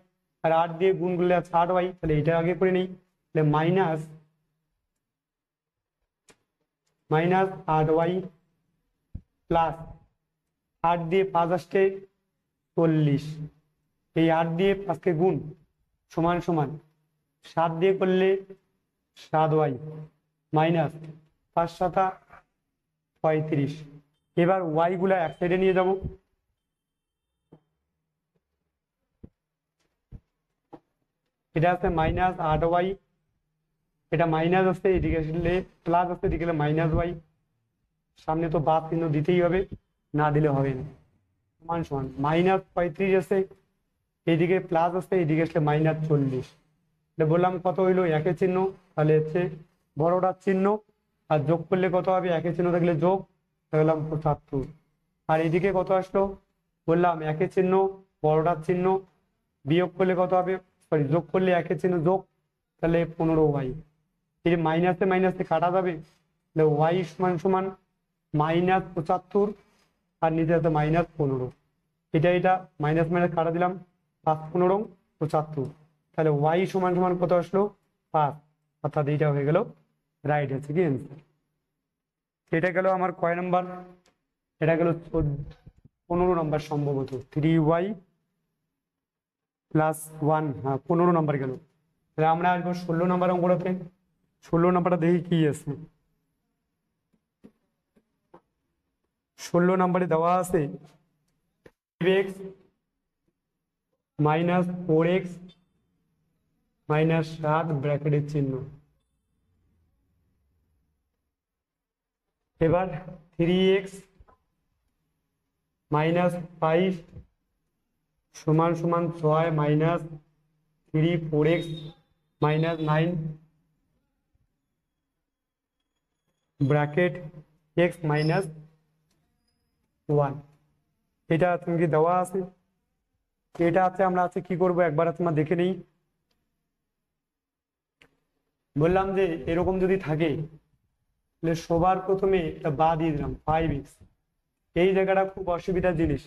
আর 8 দিয়ে গুণ করলে 8y, তাহলে এটা আগে করে নেই, তাহলে -8y প্লাস 8 দিয়ে 5 আসছে 40, এই 8 দিয়ে 5কে গুণ সমান সমান 7 দিয়ে করলে 7y মাইনাস 5 7 35। এবার y গুলা এক সাইডে নিয়ে যাব, এটা আছে -8y, এটা মাইনাস আসছে এদিকে আসলে প্লাস আসছে, এদিকে -y, সামনে তো বাদ চিহ্ন দিতেই হবে, না দিলে হবে না, সমান সমান -35 আছে, এইদিকে প্লাস আসছে এদিকে আসলে -40, বললাম কত হইলো একের চিহ্ন, তাহলে হচ্ছে বড়টার চিহ্ন, আর যোগ করলে কত হবে একের চিহ্ন থাকলে যোগ, বললাম 75, আর এদিকে কত আসলো, বললাম একের চিহ্ন বড়টার চিহ্ন বিয়োগ করলে কত হবে, সরি যোগ করলে একের চিহ্ন যোগ, তাহলে 15y, এই যে মাইনাসে মাইনাসে কাটা যাবে, তাহলে y সমান সমান -75 আর নিচে আছে -15, এটা এটা মাইনাস মাইনাস কাটা দিলাম, 5 15 75, তাহলে y সমান সমান কত আসলো 5, অর্থাৎ এইটা হয়ে গেল রাইট আছে কি অ্যান্সার। এটা গেল আমার কয় নাম্বার, এটা গেল 15 নম্বর সম্ভবত, 3y + 1, হ্যাঁ 15 নম্বর গেল। তাহলে আমরা আসবো 16 নম্বর অঙ্কটাতে, 16 নম্বরটা দেখি কি আছে, 16 নম্বরে দেওয়া আছে 5x - 4x - 7 ব্র্যাকেটের চিহ্ন, এবার 3x মাইনাস 5 সমান সমান 6 minus 3 4x minus 9 bracket x minus 1। এটা তুমি দেওয়া আছে, এটা আছে, আমরা আছে কি করব একবার তোমরা দেখে নেই। বললাম যে এরকম যদি থাকে তাহলে সবার প্রথমে একটা বা দিয়ে দিলাম 5x। এই জায়গাটা খুব অসুবিধার জিনিস,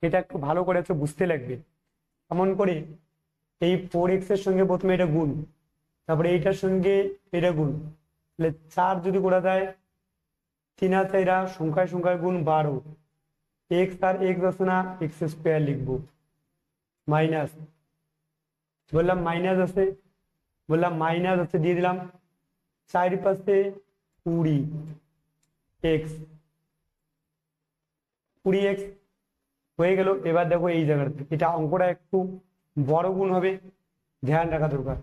এটা একটু ভালো করে একটু বুঝতে লাগবে। এমন করে এই 4x এর সঙ্গে প্রথমে এটা গুণ, তারপরে এইটার সঙ্গে এটা গুণ, তাহলে 4 যদি করা যায় 3 আর 4 সংখ্যায় সংখ্যায় গুণ 12, এক্স আর এক্স আছে না এক্স স্কোয়ার লিখবো, মাইনাস বললাম মাইনাস আছে, বললাম মাইনাস আছে দিয়ে দিলাম 4 পাশে 20x 20x হয়ে গেল। এবার দেখো এই জায়গাটা এটা অঙ্কটা একটু বড় গুণ হবে, ধ্যান রাখা দরকার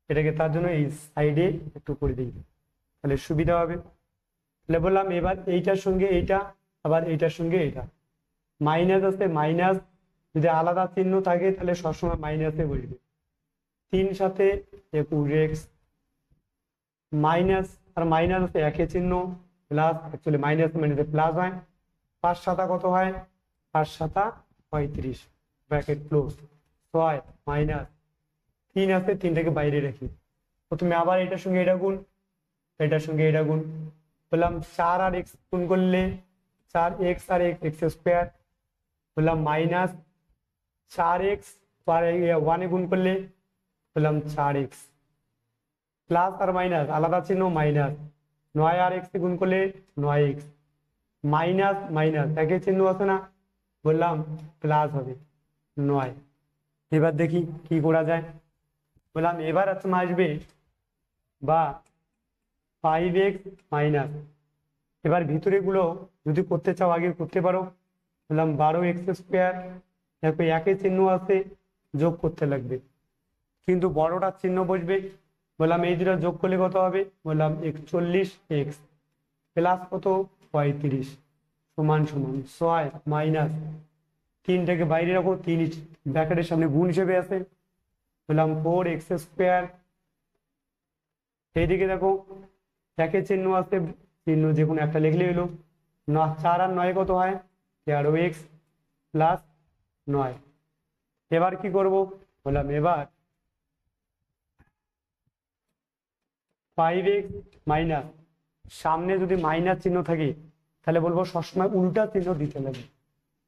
এটাকে, তার জন্য এই সাইডে একটু করে দিই তাহলে সুবিধা হবে। তাহলে বললাম এবার এইটার সঙ্গে এইটা, আবার এইটার সঙ্গে এইটা মাইনাস আছে, মাইনাস যদি আলাদা চিহ্ন থাকে তাহলে সবসময় মাইনাসে বসবে। 3 সাথে 21x মাইনাস আর মাইনাস আছে একই চিহ্ন, প্লাস অ্যাকচুয়ালি মাইনাস মাইনাসে প্লাস হয়, 5 সাতা কত হয় 5 সাতা 35 ব্র্যাকেট ক্লোজ 6 মাইনাস 3 আছে 3টাকে বাইরে রাখি, প্রথমে আবার এটার সঙ্গে এটা গুণ, এটার সঙ্গে এটা গুণ, বললাম 4 আর x গুণ করলে 4x আর x স্কোয়ার, বললাম মাইনাস 4x আর 1 এ গুণ করলে বললাম 4x প্লাস আর মাইনাস আলাদা চিহ্ন মাইনাস, 9 আর x এ গুণ করলে 9x মাইনাস মাইনাস একই চিহ্ন আছে না, বললাম প্লাস হবে 9। এবার দেখি কি করা যায়, বললাম এবার আসবে বা 5x মাইনাস, এবার ভিতরে গুলো যদি করতে চাও আগে করতে পারো, বললাম 12x স্কোয়ার, দেখো একই চিহ্ন আছে যোগ করতে লাগবে কিন্তু বড়টার চিহ্ন বসবে, বললাম এই দুটো যোগ করলে কত হবে, বললাম 41x প্লাস কত 35 সমান সমান 6 মাইনাস 3টাকে বাইরে রাখো, 3 ব্র্যাকেটের সামনে গুণ হিসেবে আছে, বললাম 4x স্কোয়ার, এইদিকে দেখো একই চিহ্ন আছে, চিহ্ন যে কোনো একটা লিখলে হলো 4 আর 9 কত হয় 13x প্লাস 9। এবার কি করব, বললাম এবার 5x মাইনাস, সামনে যদি মাইনাস চিহ্ন থাকে তাহলে বলবো সবসময় উল্টা চিহ্ন দিতে লাগে,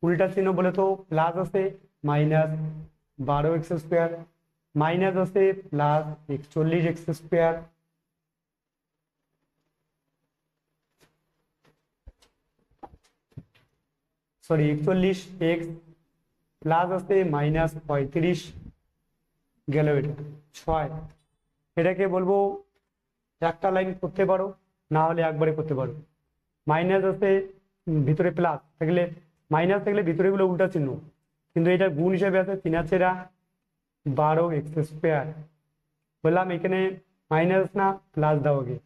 উল্টা চিহ্ন বলে তো প্লাস আছে মাইনাস 12x স্কোয়ার মাইনাস আছে plus 41x square, sorry 41x plus আছে মাইনাস 35 গেল, এটা 6। এটাকে বলবো একটা লাইন করতে পারো, না হলে একবারে করতে পারো। মাইনাস আছে ভিতরে প্লাস থাকলে, মাইনাস থাকলে ভিতরে গুলো উল্টা চিহ্ন, কিন্তু এটা গুণ হিসেবে আছে 3 আর 4 12x স্কোয়ার, বললাম এখানে মাইনাস না প্লাস দাও আগে,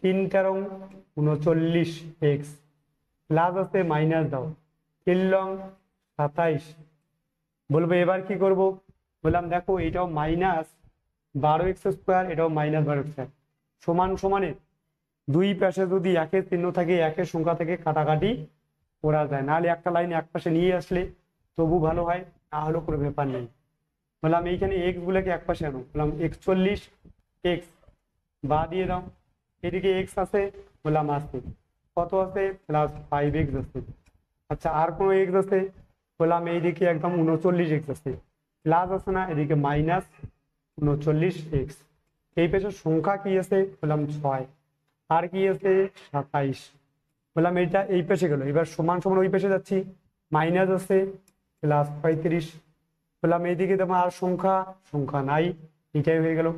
3 13 39x প্লাস আছে মাইনাস দাও, 3 লং 27, বলবো এবার কি করব, বললাম দেখো এটাও মাইনাস 12x স্কোয়ার, এটাও মাইনাস 12x স্কোয়ার, সমান সমানে দুই পাশে যদি একের চিহ্ন থাকে একের সংখ্যা থেকে কাটাকাটি করা যায়, নাহলে একটা লাইন এক পাশে নিয়ে আসলে তবু ভালো হয়, না হলেও কোনো ব্যাপার নেই। বললাম এইখানে এক্স গুলোকে এক পাশে আনো, বললাম 41x বা দিয়ে দাও, এদিকে এক্স আছে, বললাম আছে কত আছে প্লাস 5x আছে, আচ্ছা আর কোনো এক্স আছে, বললাম এইদিকে একদম 39x আছে, প্লাস আছে না এদিকে মাইনাস 39x, এই পেছনের সংখ্যা কি আছে, বললাম 6 আর কি আছে 27, বললাম এটা এই পেশে গেল, এবার সমান সমান ওই পেশে যাচ্ছি, মাইনাস আছে প্লাস 35, বললাম এইদিকে তোমার আর সংখ্যা সংখ্যা নাই, এটাই হয়ে গেল।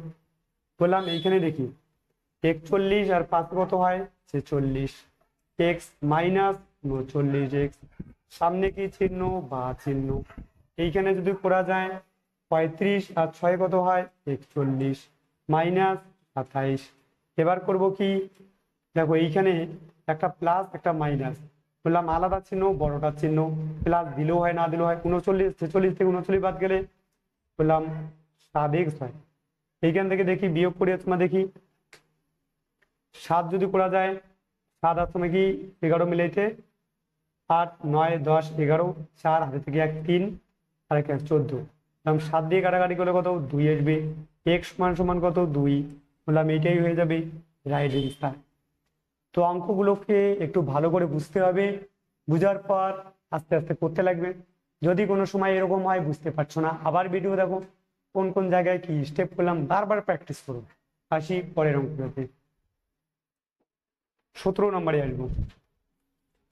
বললাম এইখানে দেখি 41 আর 5 কত হয় 46, x মাইনাস 39x, সামনে কি চিহ্ন বা চিহ্ন, এইখানে যদি করা যায় 35 আর 6 কত হয় 41 মাইনাস 27। এবার করব কি, দেখো এইখানে একটা প্লাস একটা মাইনাস, বললাম আলাদা চিহ্ন বড়টার চিহ্ন, প্লাস দিলেও হয় না দিলেও হয়, 39 46 থেকে 39 বাদ গেলে বললাম 7x হয়। এইখান থেকে দেখি বিয়োগ করে তোমার দেখি 7 যদি করা যায়, 7 আর সময় কি 11 মিলাইতে 8 9 10 11, 4 হাতে থেকে 1 3 আর 1 14, 7 দিয়ে কাটাকাটি করলে কত 2 আসবে, x সমান সমান কত 2, বললাম এইটাই হয়ে যাবে রাইট অ্যান্সার। তো অঙ্কগুলোকে একটু ভালো করে বুঝতে হবে, বুঝার পর আস্তে আস্তে করতে লাগবে। যদি কোনো সময় এরকম হয় বুঝতে পারছো না, আবার ভিডিও দেখো কোন কোন জায়গায় কি স্টেপ করলাম, বারবার প্র্যাকটিস করো। আসি পরের অঙ্কগুলোতে। 17 নম্বরে আসবো।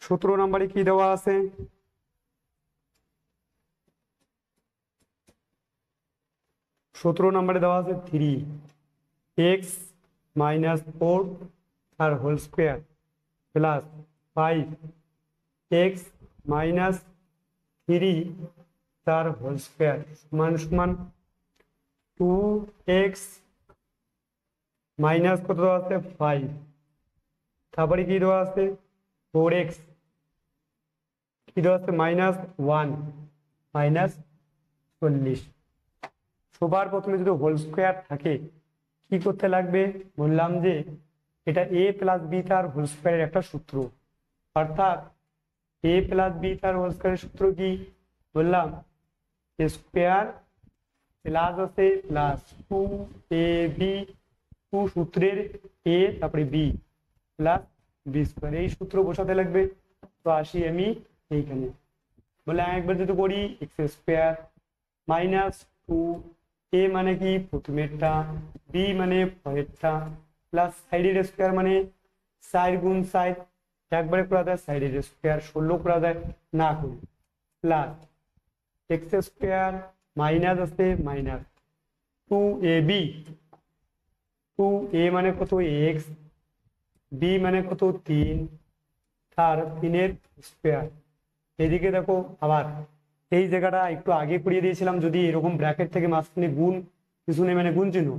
17 নম্বরে কি দেওয়া আছে, 17 নম্বরে দেওয়া আছে 3x মাইনাস 4 তার whole square plus 5x minus 3 তার হোল স্কোয়ার সমান সমান 2x মাইনাস কত দেওয়া আছে 5, তারপরে কি দেওয়া আছে 4x, কি দেওয়া আছে মাইনাস 1 মাইনাস 40। সবার প্রথমে যদি হোল স্কোয়ার থাকে কি করতে লাগবে, বললাম যে এটা a প্লাস বি তার হোল স্কোয়ারের একটা সূত্র, অর্থাৎ a প্লাস বি তার হোল স্কোয়ারের সূত্র কি, বললাম স্কোয়ার প্লাস আছে প্লাস 2ab, 2 সূত্রের a তারপরে b প্লাস বি স্কোয়ার, এই সূত্র বসাতে লাগবে। তো আসি আমি এইখানে, বলে একবার যদি করি এক্স স্কোয়ার মাইনাস 2, এ মানে কি প্রথমেরটা, বি মানে পরেরটা, প্লাস সাইডের স্কোয়ার মানে 4 গুণ 4, একবারে করা যায় সাইডের স্কোয়ার 16 করা যায় না করি, প্লাস এক্স স্কোয়ার মাইনাস আছে মাইনাস 2ab, 2a মানে কত এক্স, বি মানে কত 3 তার 3 স্কোয়ার। এদিকে দেখো আবার এই জায়গাটা একটু আগে করিয়ে দিয়েছিলাম, যদি এরকম ব্র্যাকেট থেকে মাঝখানে গুণ পিছনে মানে গুণ চিহ্ন,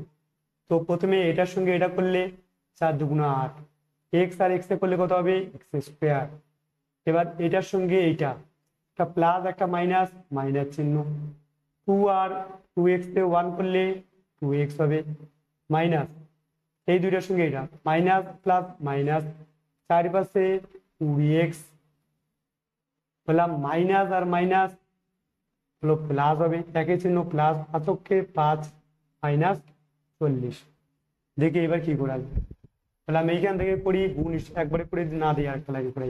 তো প্রথমে এটার সঙ্গে এটা করলে 4 দুগুণ 8, এক্স আর এক্স এ করলে কত হবে এক্স স্কোয়ার। এবার এটার সঙ্গে এইটা একটা প্লাস একটা মাইনাস, মাইনাস চিহ্ন, 2 আর 2x তে 1 করলে 2x হবে, মাইনাস এই দুইটার সঙ্গে এটা মাইনাস প্লাস মাইনাস, চারিপাশে 2x, বললাম মাইনাস আর মাইনাস হলো প্লাস হবে, একই চিহ্ন প্লাস, 5 5 মাইনাস 40। দেখি এবার কি করা যায়, তাহলে আমি এইখান থেকে করি গুণ একবারে করে না দিই, আরেকটা লাগে করে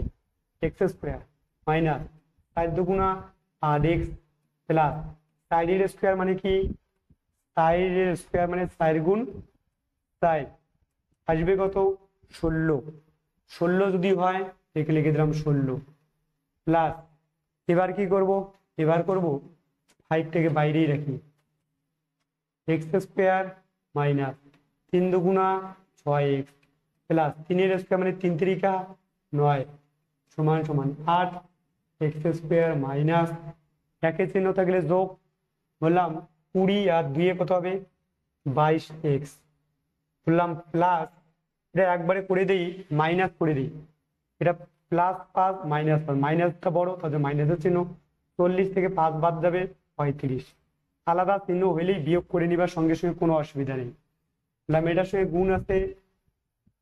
এক্স স্কোয়ার মাইনাস 4 দুগুণা 8x প্লাস সাইডের স্কোয়ার মানে কি, সাইডের স্কোয়ার মানে 4 গুণ 4 আসবে কত 16, 16 যদি হয় দেখে লিখে দিলাম 16 প্লাস, এবার কি করব, এবার করব 5 থেকে বাইরেই রাখি, এক্স স্কোয়ার মাইনাস 3 দুগুণা 6x প্লাস 3 স্কোয়ার মানে 3 3 9 সমান সমান 8 এক্স স্কোয়ার মাইনাস একে চিহ্ন থাকলে যোগ, বললাম 20 আর 2 কত হবে 22x, বললাম প্লাস এটা একবারে করে দিই মাইনাস করে দিই, এটা প্লাস 5 মাইনাস 5, মাইনাসটা বড় তাহলে মাইনাসের চিহ্ন, 40 থেকে 5 বাদ যাবে 35, আলাদা চিহ্ন হইলেই বিয়োগ করে নিবার সঙ্গে সঙ্গে কোনো অসুবিধা নেই। বললাম এটার সঙ্গে গুণ আছে,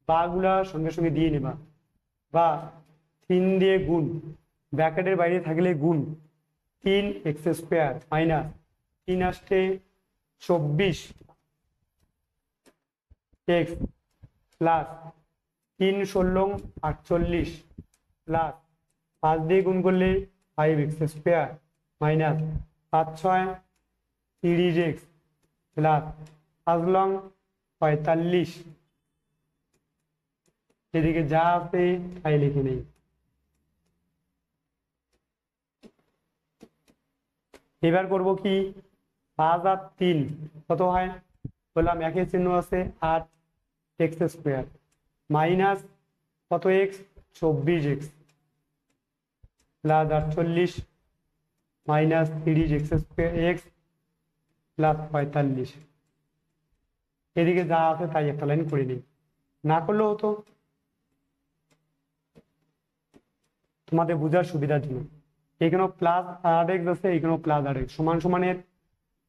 বা গুলা সঙ্গে সঙ্গে দিয়ে নেবা, বা 3 দিয়ে গুণ, ব্র্যাকেটের বাইরে থাকলে গুণ 3 এক্স স্কোয়ার মাইনাস 3 আসছে 24 এক্স প্লাস 3 16 48 প্লাস 5 দিয়ে গুণ করলে 5 x square minus 5 6 30x plus 5 long 45, এদিকে যা আছে তাই লিখে নেই। এবার করব কি 5 আর 3 কত হয়, বললাম একই চিহ্ন আছে 8 এক্স স্কোয়ার মাইনাস কত x 24x plus 48 minus 30 x square x plus 45, এদিকে যা আছে তাই একটা লাইন করে নিই, না করলেও হতো তোমাদের বোঝার সুবিধার জন্য। এখানেও প্লাস আর এক্স আছে, এখানেও প্লাস আর এক্স, সমান সমানের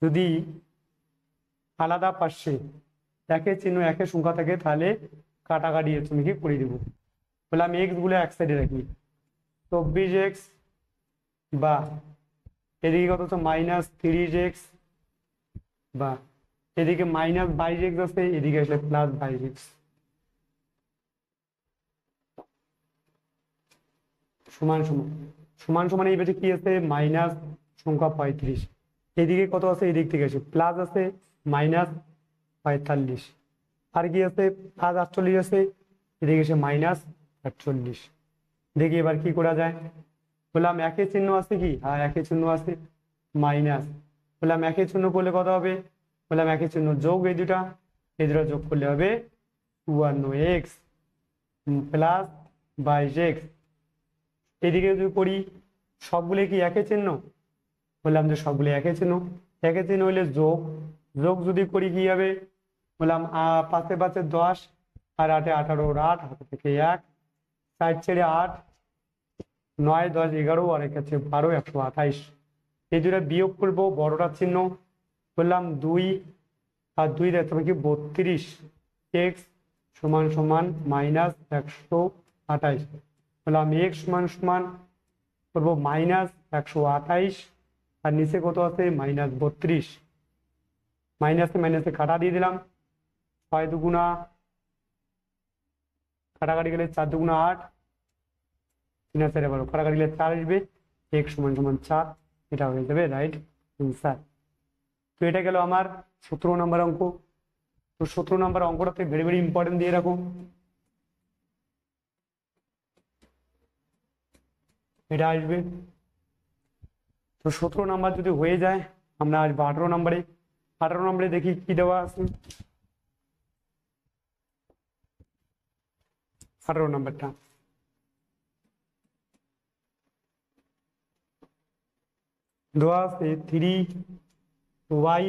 যদি আলাদা পাশে একের চিহ্ন একের সংখ্যা থাকে তাহলে কাটাকাটি তুমি কি করে দেবো। বলে আমি এক্স গুলো এক সাইডে রাখি, 24x বা এদিকে কত হচ্ছে -30x বা এদিকে -22x আছে, এদিকে আসলে +22x সমান সমান সমান সমান। এই পাশে কি আছে মাইনাস সংখ্যা 35, এদিকে কত আছে এদিক থেকে আসে প্লাস আছে -45, আর কি আছে +48 আছে, এদিকে এসে -48। দেখি এবার কি করা যায়। বললাম একের চিহ্ন আছে কি, হ্যাঁ একের চিহ্ন আছে, মাইনাস বললাম একের চিহ্ন করলে কত হবে, বললাম একের চিহ্ন যোগ এই দুটা যোগ করলে হবে 52x প্লাস 22x। এদিকে যদি করি সবগুলো কি একের চিহ্ন, বললাম যে সবগুলো একের চিহ্ন, একের চিহ্ন হইলে যোগ, যোগ যদি করি কি হবে, বললাম 5 এ 5 10 আর 8 এ 18, 8 হাতে থেকে 1, 60 ছেড়ে 8, 9 10 11 আর এক আছে 12, 128। এই দুটা বিয়োগ করবো বড়টার চিহ্ন, বললাম 2 আর 2 দেখতে হবে কি 32x সমান সমান -128। বললাম x সমান সমান করবো -128 আর নিচে কত আছে -32, মাইনাসে মাইনাসে কাটা দিয়ে দিলাম, 6 দুগুণা কাটাকাটি গেলে 4 দুগুণা 8, 3 আর 4 12, কাটাকাটি গেলে 4 আসবে, x সমান সমান 4, এটা হয়ে যাবে রাইট অ্যান্সার। তো এটা গেল আমার 17 নম্বর অঙ্ক। তো 17 নম্বর অঙ্কটাতে ভেরি ভেরি ইম্পর্টেন্ট দিয়ে রাখো, এটা আসবে। তো 17 নাম্বার যদি হয়ে যায় আমরা আসবো 18 নম্বরে। 18 নম্বরে দেখি কি দেওয়া আছে। 18 নম্বরটা দেওয়া আছে 3y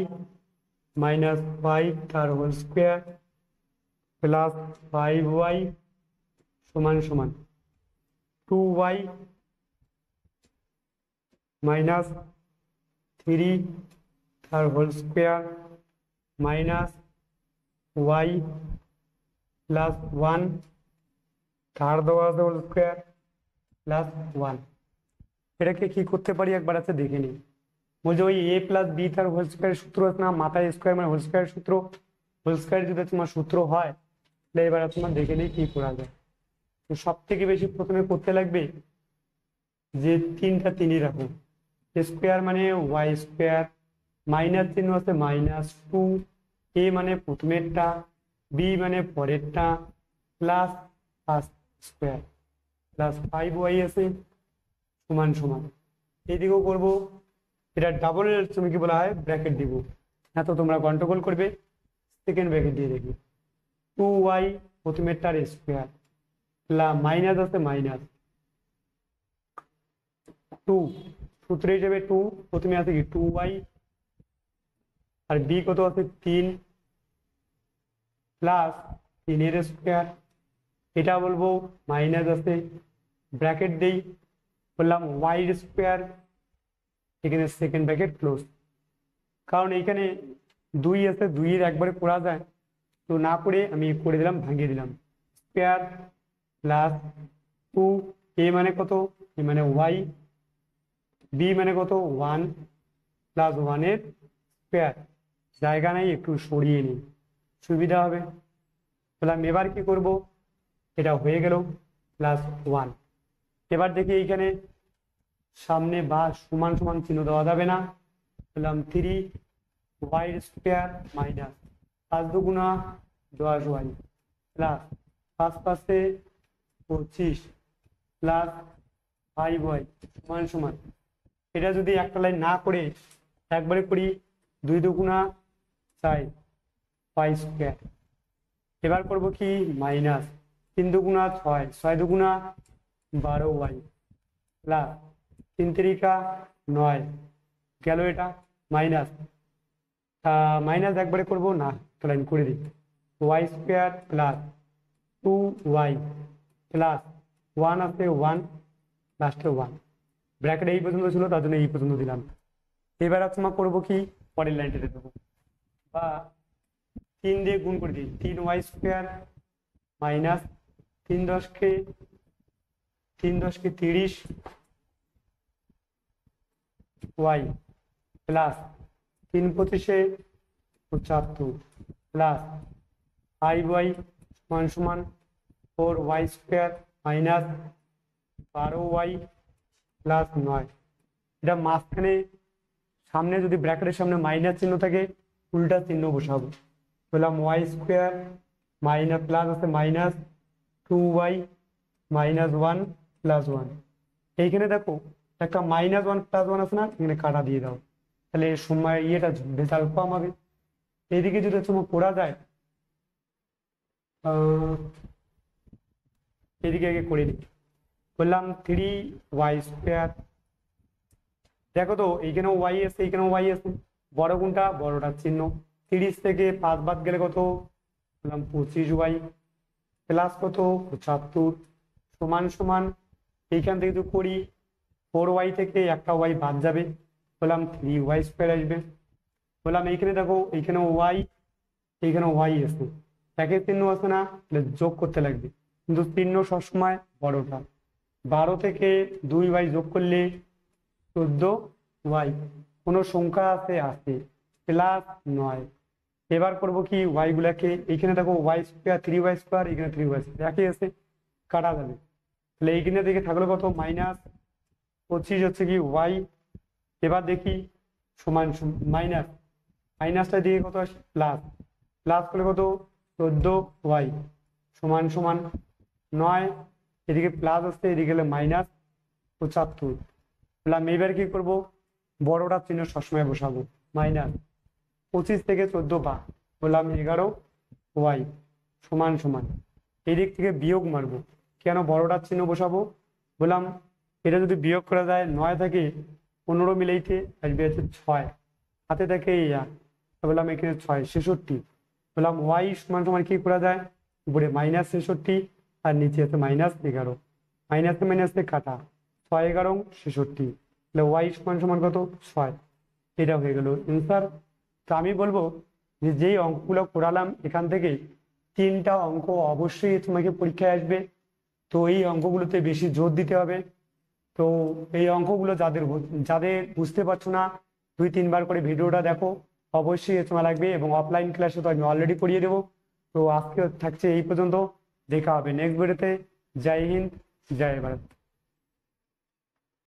- 5 তার হোল স্কোয়ার প্লাস 5y সমান সমান 2y - 3 তার whole square minus y plus 1 তার দেওয়া আছে হোল স্কোয়ার প্লাস 1। এটাকে কি করতে পারি একবার আছে দেখে নিই। বলছে ওই a প্লাস বি তার হোল স্কোয়ারের সূত্র আছে না, মাথায় স্কোয়ার মানে হোল স্কোয়ারের সূত্র, হোল স্কোয়ার যদি তোমার সূত্র হয় তাহলে এবার তোমার দেখে নিই কি করা যায়। তো সব থেকে বেশি প্রথমে করতে লাগবে যে 3টা 3ই রাখো, স্কোয়ার মানে ওয়াই স্কোয়ার, মাইনাস চিহ্ন আছে -2, এ মানে প্রথমেরটা, বি মানে পরেরটা, plus first square plus 5y আছে সমান সমান। এদিকেও করবো, এটা ডাবল তুমি কি বলা হয় ব্র্যাকেট দিব, হ্যাঁ তো তোমরা গন্ডগোল করবে, সেকেন্ড ব্র্যাকেট দিয়ে দেখি 2y প্রথমেরটার স্কোয়ার মাইনাস আছে -2, সূত্রে হিসেবে 2 প্রথমে আছে কি 2y আর বি কত আছে 3 প্লাস 3 এর স্কোয়ার, এটা বলবো মাইনাস আছে ব্র্যাকেট দেই, বললাম ওয়াই স্কোয়ার, এখানে সেকেন্ড ব্র্যাকেট ক্লোজ। কারণ এইখানে 2 আছে, 2 এর একবারে করা যায়, তো না করে আমি করে দিলাম ভাঙিয়ে দিলাম, স্কোয়ার প্লাস 2, এ মানে কত, এ মানে ওয়াই, বি মানে কত 1 প্লাস 1 এর স্কোয়ার, জায়গা নাই একটু সরিয়ে নিই সুবিধা হবে। বললাম এবার কি করব, এটা হয়ে গেল +1। এবার দেখি এইখানে সামনে বা সমান সমান চিহ্ন দেওয়া যাবে না, বললাম 3y স্কোয়ার মাইনাস 5 দুগুণা 10y প্লাস 5 5 25 প্লাস 5y সমান সমান। এটা যদি একটা লাইন না করে একবারে করি 2 দুগুণা 4 y স্কোয়ার, এবার করব কি মাইনাস 3 দুগুণা 6, 6 দুগুণা 12y প্লাস 3 3 9 গেল, এটা মাইনাস মাইনাস একবারে করবো না, লাইন করে দিই y square plus 2y plus 1 আছে 1 লাস্টে 1, ব্র্যাকেট এই পর্যন্ত ছিল তার জন্য এই পর্যন্ত দিলাম। এবার তোমার করবো কি, পরের লাইনটাতে দেবো, বা 3 দিয়ে গুণ করে দিই, 3y² minus 3 10কে 30 y plus 3 25 75 plus 5y সমান সমান 4y² মাইনাস 12y প্লাস 9। এটা মাঝখানে সামনে যদি ব্র্যাকেটের সামনে মাইনাস চিহ্ন থাকে উল্টা চিহ্ন বসাবো, বললাম y² মাইনাস প্লাস আছে মাইনাস 2y মাইনাস 1 প্লাস 1। এইখানে দেখো একটা -1 প্লাস 1 আছে না, এখানে কাটা দিয়ে দাও, তাহলে এর সময় ইয়েটা রেজাল্ট কম হবে। এইদিকে যদি তোমার পড়া যায়, এদিকে আগে করে নিই, বললাম 3y², দেখো তো এইখানেও y আছে এইখানেও y আছে, বড় কোনটা, বড়টার চিহ্ন, 30 থেকে 5 বাদ গেলে কত, বললাম 25y প্লাস কত 75 সমান সমান, এইখান থেকে যদি করি 4y থেকে একটা y বাদ যাবে, বললাম 3y² আসবে। বললাম এইখানে দেখো এইখানেও y এইখানেও y আছে, একের চিহ্ন আছে না, যোগ করতে লাগবে, কিন্তু চিহ্ন সবসময় বড়টা, 12 থেকে 2y যোগ করলে 14y, কোনো সংখ্যা আছে প্লাস 9। এবার করবো কি, y গুলাকে এইখানে দেখো y² 3y², এখানে 3y² একই আছে, কাটা যাবে, তাহলে এইখানে থেকে থাকলো কত -25 হচ্ছে কি y। এবার দেখি সমান মাইনাসটা দিয়ে কত আসে প্লাস, প্লাস করলে কত 14y সমান সমান 9, এদিকে প্লাস আসছে এদিকে গেলে -75। বললাম এবার কি করব, বড়টা চিহ্ন সবসময় বসাবো, -25 থেকে 14 বা বললাম 11y সমান সমান, এদিক থেকে বিয়োগ মারবো, কেন বড়টার চিহ্ন বসাবো, বললাম এটা যদি বিয়োগ করা যায় 9 থেকে 15 মিলাইতে আসবে হচ্ছে 6, হাতে থাকে এই 1, বললাম এখানে 6 66, বললাম y সমান সমান কি করা যায়, উপরে -66 আর নিচে আছে -11, মাইনাসে মাইনাসে কাটা, 6 11 66, তাহলে y সমান সমান কত 6, এটা হয়ে গেল অ্যান্সার। তো আমি বলবো যে যেই অঙ্কগুলো করালাম এখান থেকে 3টা অঙ্ক অবশ্যই তোমাকে পরীক্ষায় আসবে, তো এই অঙ্কগুলোতে বেশি জোর দিতে হবে। তো এই অঙ্কগুলো যাদের যাদের বুঝতে পারছো না 2-3 বার করে ভিডিওটা দেখো, অবশ্যই তোমার লাগবে, এবং অফলাইন ক্লাসে তো আমি অলরেডি পড়িয়ে দেবো। তো আজকে থাকছে এই পর্যন্ত, দেখা হবে নেক্সট ভিডিওতে। জয় হিন্দ, জয় ভারত।